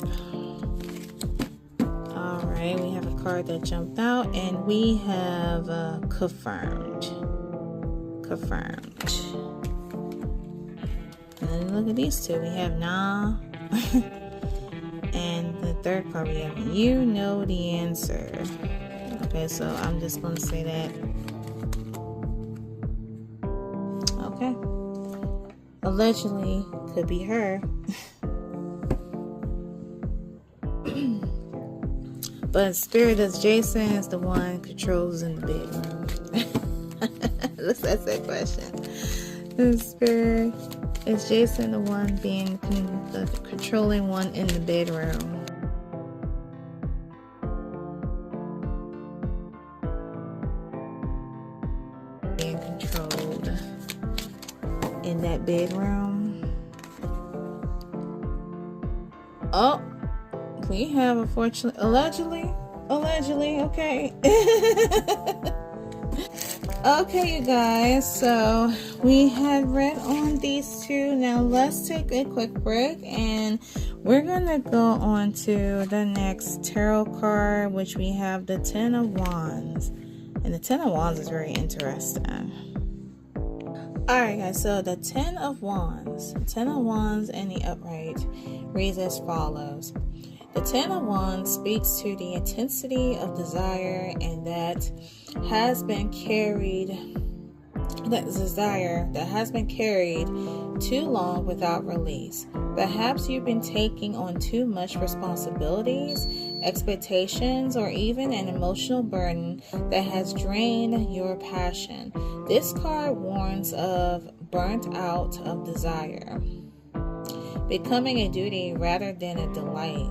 Alright, we have a card that jumped out, and we have confirmed. And look at these two. We have nah. And the third card we have you know the answer. Okay, so I'm just going to say that. Okay. Allegedly could be her. But spirit of Jason is the one controls in the bedroom. Let's ask that question. The spirit, is Jason the one being the controlling one in the bedroom? Being controlled in that bedroom. Oh, we have, unfortunately, allegedly, okay. Okay, you guys, so we had read on these two. Now let's take a quick break, and we're gonna go on to the next tarot card, which we have the Ten of Wands. And the Ten of Wands is very interesting. Alright guys, so the Ten of Wands in the upright reads as follows. The Ten of Wands speaks to the intensity of desire, and that has been carried too long without release. Perhaps you've been taking on too much responsibilities, expectations, or even an emotional burden that has drained your passion. This card warns of burnt out of desire, becoming a duty rather than a delight.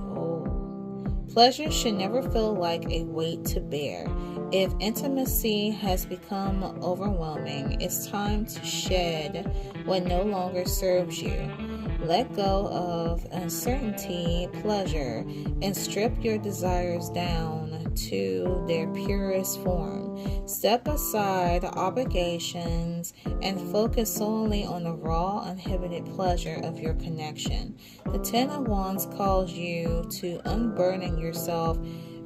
Pleasure should never feel like a weight to bear. If intimacy has become overwhelming, it's time to shed what no longer serves you. Let go of uncertainty, pleasure, and strip your desires down to their purest form. Step aside obligations and focus solely on the raw, uninhibited pleasure of your connection. The Ten of Wands calls you to unburden yourself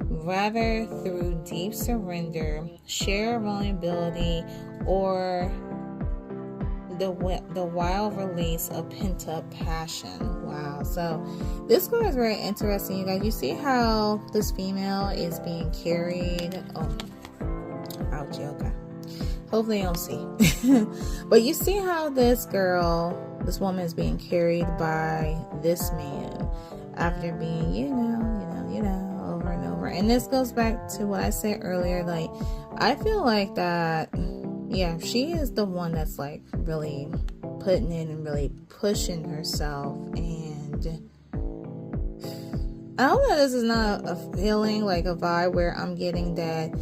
rather through deep surrender, share vulnerability, or the wild release of pent-up passion. Wow. So this card is very interesting, you guys. You see how this female is being carried. Oh, ouch. Okay, hopefully you don't see. But you see how this woman is being carried by this man after being, you know, over and over. And this goes back to what I said earlier. Like, I feel like that, yeah, she is the one that's like really putting in and really pushing herself. And I hope that this is not a feeling, like a vibe where I'm getting that,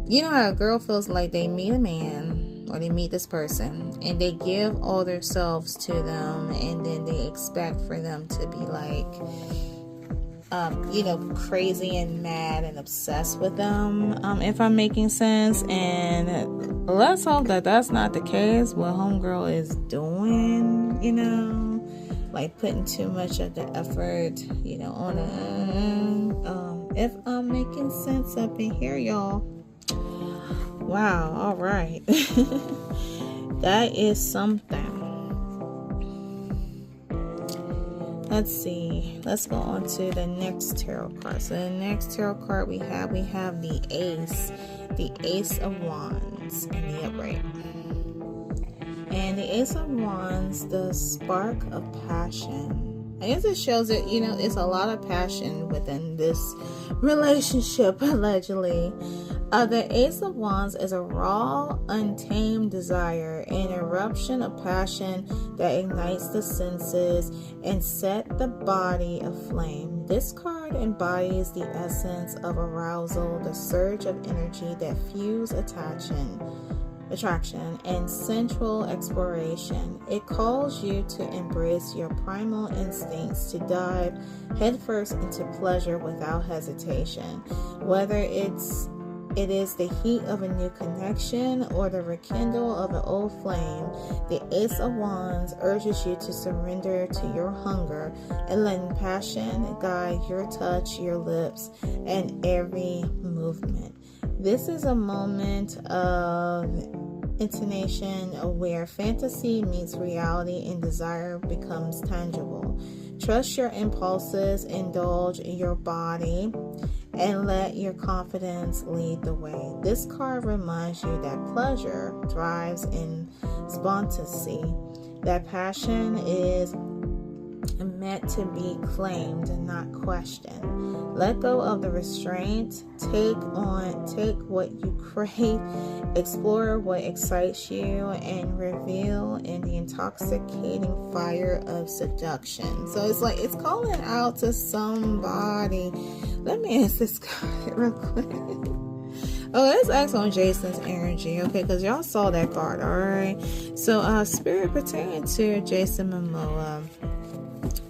you know how a girl feels like they meet a man or they meet this person and they give all themselves to them, and then they expect for them to be like, you know, crazy and mad and obsessed with them, if I'm making sense. And let's hope that that's not the case. What homegirl is doing, you know, like putting too much of the effort, you know, on it. If I'm making sense up in here, y'all. Wow. All right. That is something. Let's see. Let's go on to the next tarot card. So the next tarot card we have the Ace of Wands in the upright. And the Ace of Wands, the spark of passion. I guess it shows that, you know, it's a lot of passion within this relationship, allegedly. The Ace of Wands is a raw, untamed desire, an eruption of passion that ignites the senses and set the body aflame. This card embodies the essence of arousal, the surge of energy that fuels attraction and sensual exploration. It calls you to embrace your primal instincts, to dive headfirst into pleasure without hesitation. Whether it is the heat of a new connection or the rekindle of an old flame, the Ace of Wands urges you to surrender to your hunger and let passion guide your touch, your lips, and every movement. This is a moment of intonation where fantasy meets reality and desire becomes tangible. Trust your impulses, indulge in your body, and let your confidence lead the way. This card reminds you that pleasure thrives in spontaneity, that passion is meant to be claimed, not questioned. Let go of the restraint, take what you crave, explore what excites you, and reveal in the intoxicating fire of seduction. So it's like it's calling out to somebody. Let me ask this card real quick. Oh, let's ask on Jason's energy, okay? Because y'all saw that card, all right? So, spirit pertaining to Jason Momoa.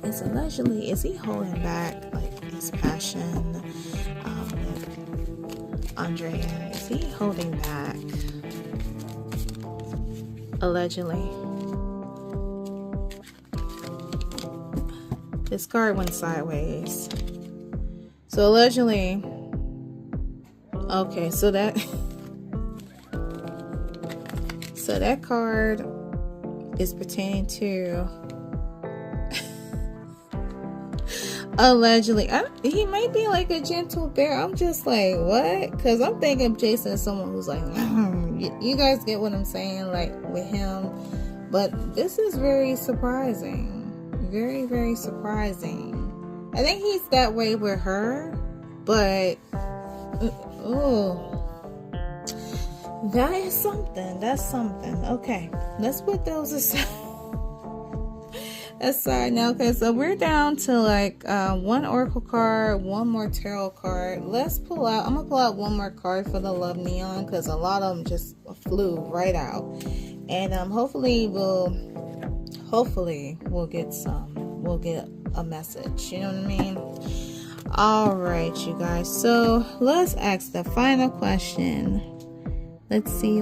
It's allegedly, is he holding back like his passion with Adria? Is he holding back? Allegedly. This card went sideways. So allegedly, okay, so that card is pertaining to allegedly. He might be like a gentle bear. I'm just like, what? Because I'm thinking Jason is someone who's like, you guys get what I'm saying, like with him. But this is very surprising. Very, very surprising. I think he's that way with her, but that is something. That's something. Okay, let's put those aside now. Okay, so we're down to like one oracle card, one more tarot card. Let's pull out. I'm gonna pull out one more card for the Love Neon because a lot of them just flew right out, and hopefully we'll get some. We'll get a message, you know what I mean? All right, you guys, so let's ask the final question. Let's see.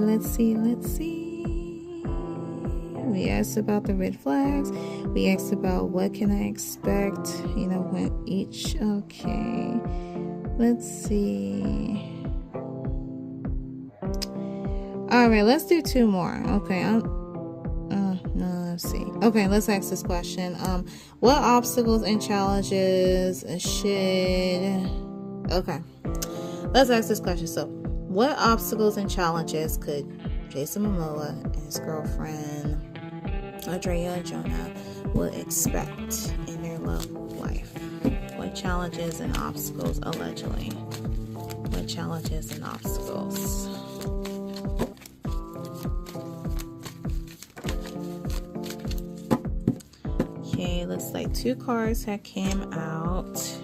We asked about the red flags. We asked about what can I expect, you know, when each. Okay, let's see. All right, let's do two more. Okay, let's see. Okay, let's ask this question. What obstacles and challenges should... Okay, let's ask this question. So, what obstacles and challenges could Jason Momoa and his girlfriend Adria Arjona will expect in their love life? What challenges and obstacles, allegedly? What challenges and obstacles? Okay, looks like 2 cards that came out.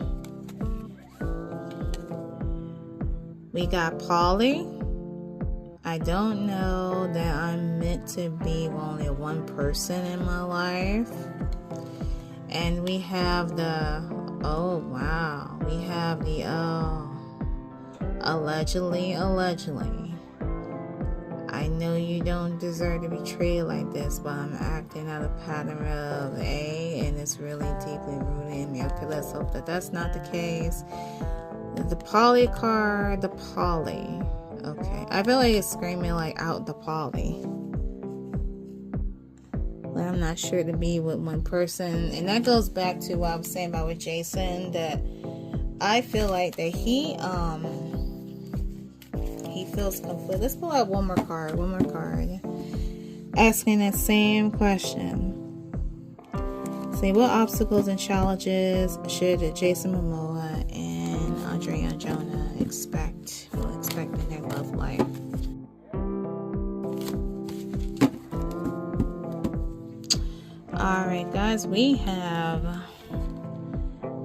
We got Polly. I don't know that I'm meant to be only one person in my life. And we have the, oh wow, we have the, allegedly. I know you don't deserve to be treated like this, but I'm acting out a pattern of and it's really deeply rooted in me. Okay, let's hope that that's not the case. The Polly card, the Polly. Okay, I feel like it's screaming like out the Polly. But I'm not sure to be with one person. And that goes back to what I was saying about with Jason, that I feel like that he feels conflict. Let's pull out one more card. Asking that same question. See, what obstacles and challenges should Jason Momoa and Adria Arjona expect in their love life? Alright guys, we have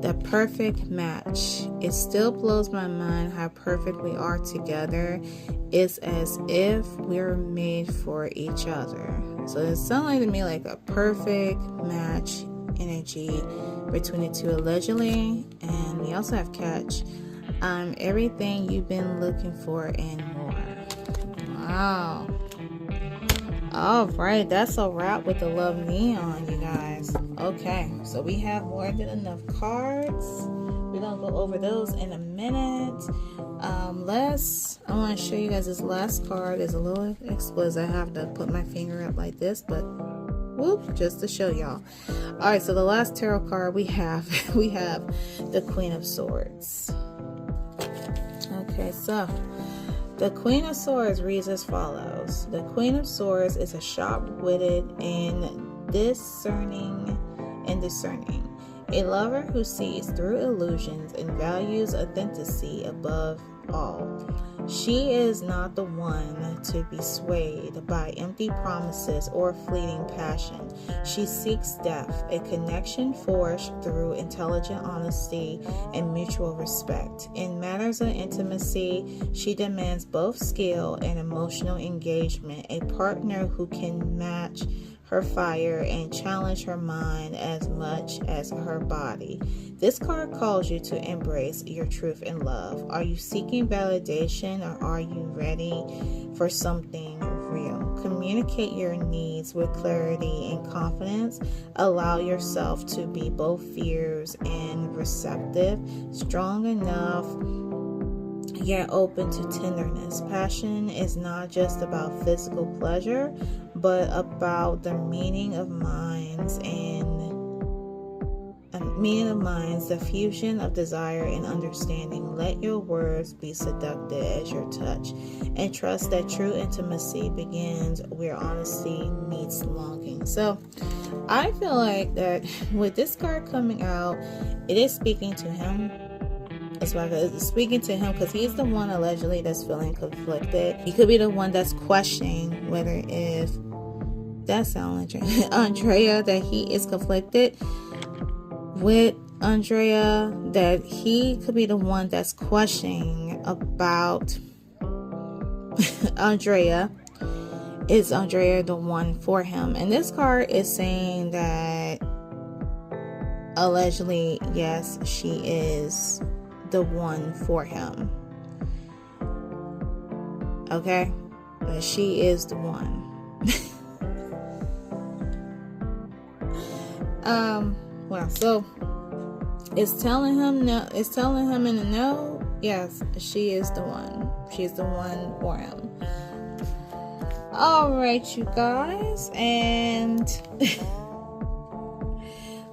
the perfect match. It still blows my mind how perfect we are together. It's as if we're made for each other. So it sounds like to me like a perfect match energy between the two, allegedly. And we also have catch. Everything you've been looking for and more. Wow. All right, that's a wrap with the love neon, you guys. Okay, so we have more than enough cards. We're gonna go over those in a minute. I want to show you guys this last card. Is a little explicit. I have to put my finger up like this, but whoop, just to show y'all. All right, so the last tarot card we have the Queen of Swords. Okay, so the Queen of Swords reads as follows. The Queen of Swords is a sharp-witted and discerning. A lover who sees through illusions and values authenticity above all. She is not the one to be swayed by empty promises or fleeting passion. She seeks depth, a connection forged through intelligent honesty and mutual respect. In matters of intimacy, she demands both skill and emotional engagement, a partner who can match her fire and challenge her mind as much as her body. This card calls you to embrace your truth and love. Are you seeking validation or are you ready for something real? Communicate your needs with clarity and confidence. Allow yourself to be both fierce and receptive, strong enough yet open to tenderness. Passion is not just about physical pleasure, but about the meaning of minds, the fusion of desire and understanding. Let your words be seductive as your touch, and trust that true intimacy begins where honesty meets longing. So I feel like that with this card coming out, it is speaking to him. That's why it's speaking to him, because he's the one allegedly that's feeling conflicted. He could be the one that's questioning whether if that sounds like Andrea, that he is conflicted with Andrea, that he could be the one that's questioning about Andrea. Is Andrea the one for him? And this card is saying that allegedly, yes, she is the one for him. Okay, but she is the one. Well, so it's telling him no. It's telling him in the no. Yes, she is the one. She's the one for him. Alright, you guys, and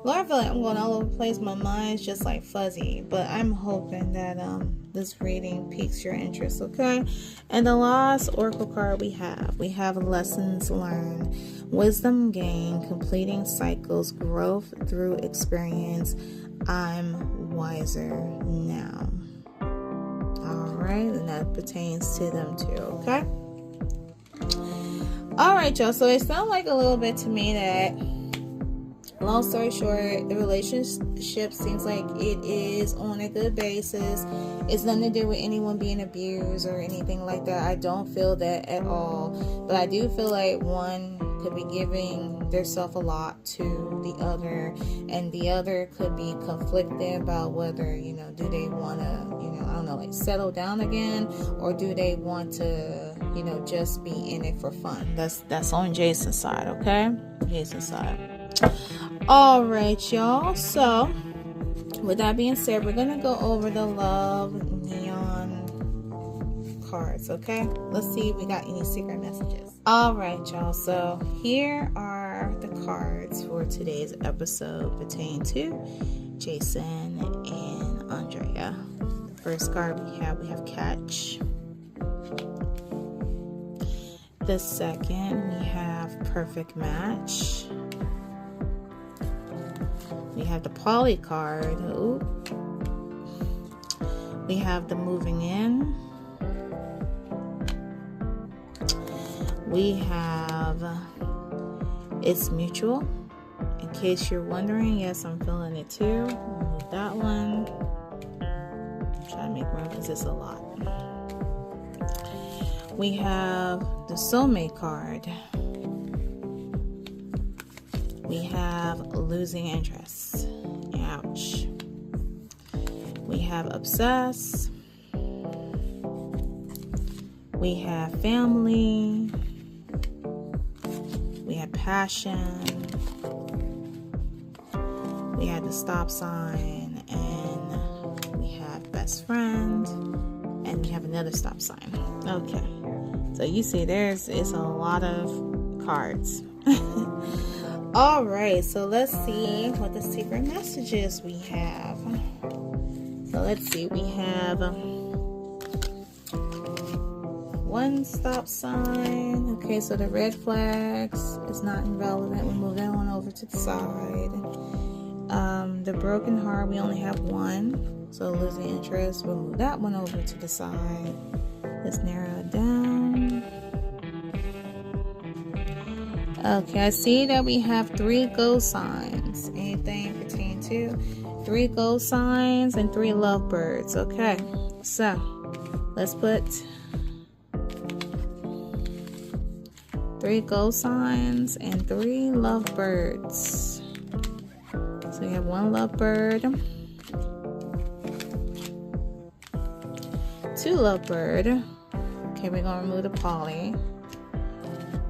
Lord, I feel like I'm going all over the place. My mind's just like fuzzy, but I'm hoping that this reading piques your interest, okay? And the last oracle card we have lessons learned, wisdom gained, completing cycles, growth through experience. I'm wiser now. Alright, and that pertains to them too, okay? Alright, y'all, so it sounds like a little bit to me that, long story short, the relationship seems like it is on a good basis. It's nothing to do with anyone being abused or anything like that. I don't feel that at all. But I do feel like one could be giving themselves a lot to the other, and the other could be conflicted about whether, you know, do they want to, you know, I don't know, like settle down again, or do they want to, you know, just be in it for fun. That's on Jason's side, okay? Jason's side. All right, y'all. So with that being said, we're gonna go over the love neon cards, okay? Let's see if we got any secret messages. All right, y'all. So here are the cards for today's episode pertaining to Jason and Andrea. The first card we have catch. The second we have perfect match. We have the poly card. Ooh. We have the moving in. We have it's mutual. In case you're wondering, yes, I'm feeling it too. Move that one. Try to make room because it's a lot. We have the soulmate card. We have losing interest. Ouch. We have obsess. We have family. We have passion. We have the stop sign, and we have best friend, and we have another stop sign. Okay. So you see it's a lot of cards. All right, so let's see what the secret messages we have. So let's see, we have one stop sign. Okay, so the red flags is not irrelevant. We move that one over to the side. The broken heart, we only have one. So losing interest, we'll move that one over to the side. Let's narrow it down. Okay, I see that we have 3 gold signs. Anything pertaining to 3 gold signs and 3 lovebirds. Okay, so let's put 3 gold signs and 3 lovebirds. So we have 1 lovebird, 2 lovebird. Okay, we're gonna remove the poly.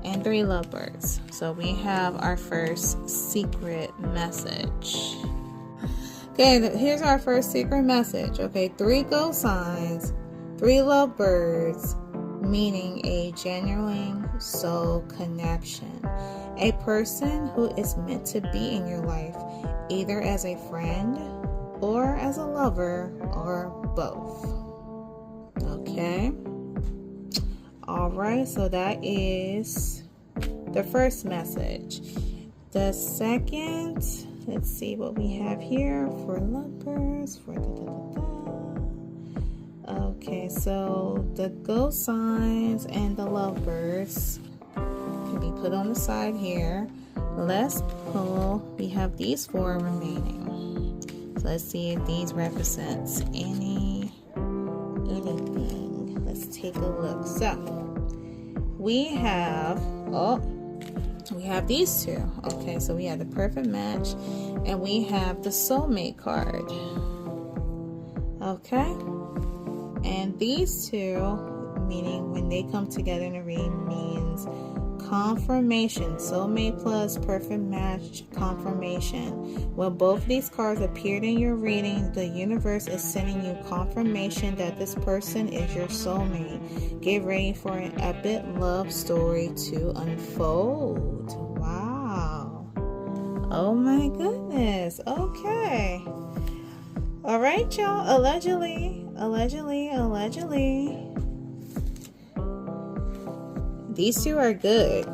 And 3 lovebirds. So we have our first secret message. Okay, here's our first secret message. Okay, 3 gold signs, 3 lovebirds, meaning a genuine soul connection. A person who is meant to be in your life, either as a friend or as a lover or both. Okay. Alright, so that is the first message. The second, let's see what we have here for lovebirds. Okay, so the ghost signs and the lovebirds can be put on the side here. Let's pull, we have these 4 remaining. So let's see if these represents anything. Let's take a look. So we have these 2. Okay, so we have the perfect match and we have the soulmate card. Okay, and these 2, meaning when they come together in a reading, means confirmation, soulmate plus perfect match confirmation. When both of these cards appeared in your reading, the universe is sending you confirmation that this person is your soulmate. Get ready for an epic love story to unfold. Wow. Oh my goodness. Okay. All right, y'all. Allegedly. These two are good.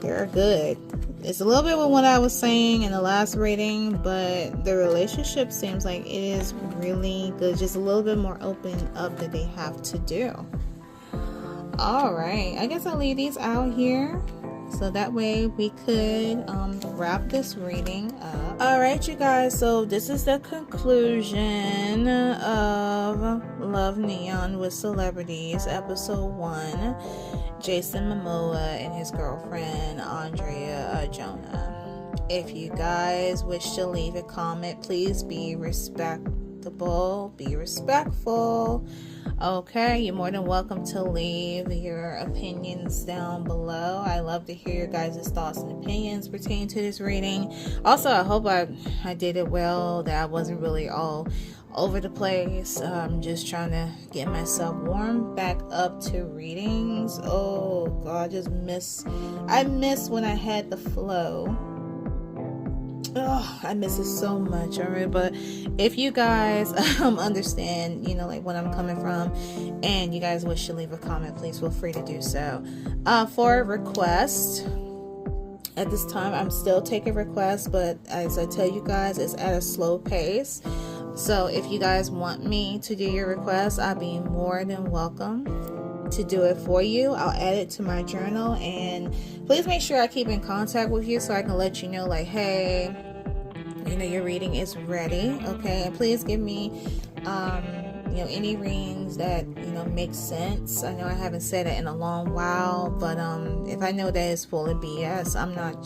They're good. It's a little bit with what I was saying in the last reading, but the relationship seems like it is really good. Just a little bit more open up that they have to do. All right. I guess I'll leave these out here, so that way we could wrap this reading up. All right, you guys. So this is the conclusion of Love Neon with Celebrities, episode 1. Jason Momoa and his girlfriend, Adria Arjona. If you guys wish to leave a comment, please be respectable. Be respectful. Okay, you're more than welcome to leave your opinions down below. I love to hear your guys' thoughts and opinions pertaining to this reading. Also, I hope I did it well, that I wasn't really all over the place. I'm just trying to get myself warmed back up to readings. Oh God, I miss when I had the flow. Oh, I miss it so much. All right, but if you guys understand, like when I'm coming from, and you guys wish to leave a comment, please feel free to do so. For a request, at this time I'm still taking requests, but as I tell you guys, it's at a slow pace. So if you guys want me to do your request, I'll be more than welcome to do it for you. I'll add it to my journal, and please make sure I keep in contact with you so I can let you know, like, hey, your reading is ready. Okay, and please give me any readings that make sense. I know I haven't said it in a long while, but if I know that it's full of BS, I'm not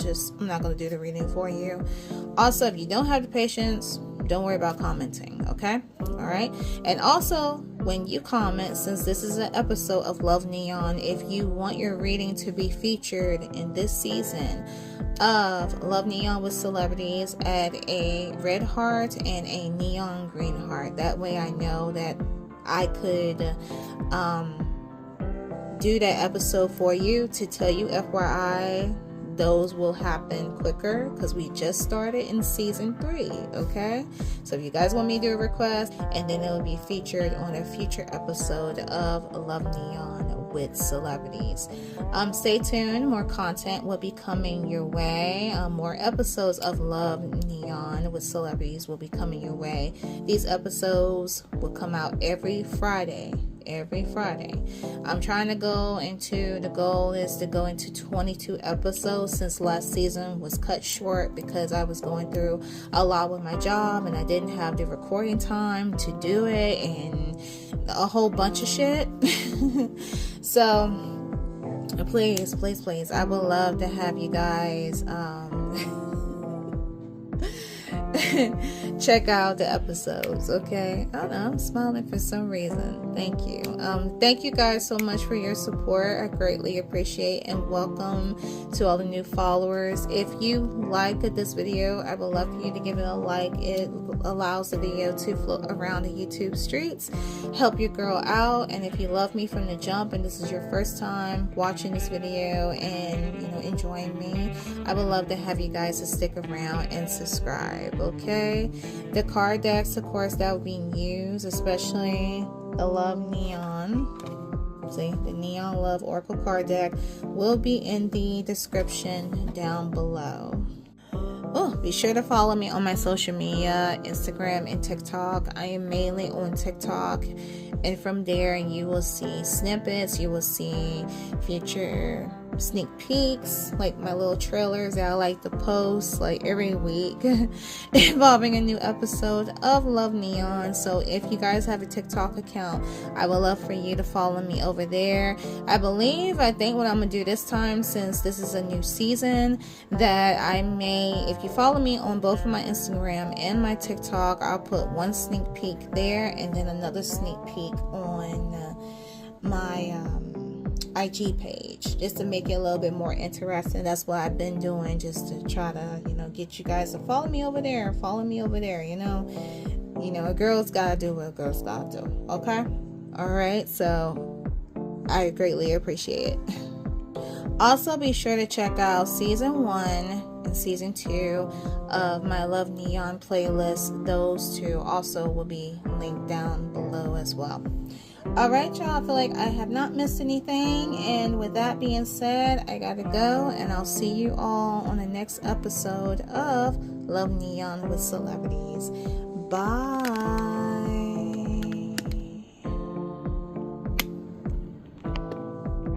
going to do the reading for you. Also, if you don't have the patience, don't worry about commenting, okay? All right. And also, when you comment, since this is an episode of Love Neon, if you want your reading to be featured in this season of Love Neon with Celebrities, add a red heart and a neon green heart. That way I know that I could do that episode for you to tell you, FYI, those will happen quicker because we just started in season 3. Okay, so if you guys want me to do a request, and then it will be featured on a future episode of Love Neon with Celebrities. Stay tuned, more content will be coming your way. More episodes of Love Neon with Celebrities will be coming your way. These episodes will come out every Friday. I'm trying to the goal is to go into 22 episodes, since last season was cut short because I was going through a lot with my job and I didn't have the recording time to do it and a whole bunch of shit. So please, I would love to have you guys check out the episodes. Okay, I don't know, I'm smiling for some reason. Thank you. Thank you guys so much for your support. I greatly appreciate, and welcome to all the new followers. If you like this video, I would love for you to give it a like. It allows the video to float around the YouTube streets, help your girl out. And if you love me from the jump and this is your first time watching this video and enjoying me, I would love to have you guys to stick around and subscribe. Okay, the card decks, of course, that will be used, especially the Love Neon. See, the Neon Love Oracle card deck will be in the description down below. Oh, be sure to follow me on my social media, Instagram and TikTok. I am mainly on TikTok, and from there you will see snippets, you will see future sneak peeks, like my little trailers that I like to post like every week involving a new episode of Love Neon. So if you guys have a TikTok account, I would love for you to follow me over there. I think what I'm gonna do this time, since this is a new season, that I may, if you follow me on both of my Instagram and my TikTok, I'll put one sneak peek there and then another sneak peek on my IG page, just to make it a little bit more interesting. That's what I've been doing, just to try to, get you guys to follow me over there, a girl's gotta do what a girl's gotta do, okay? Alright, so I greatly appreciate it. Also, be sure to check out season 1 and season 2 of my Love Neon playlist. Those two also will be linked down below as well. Alright, y'all, I feel like I have not missed anything, and with that being said, I gotta go, and I'll see you all on the next episode of Love Neon with Celebrities. Bye.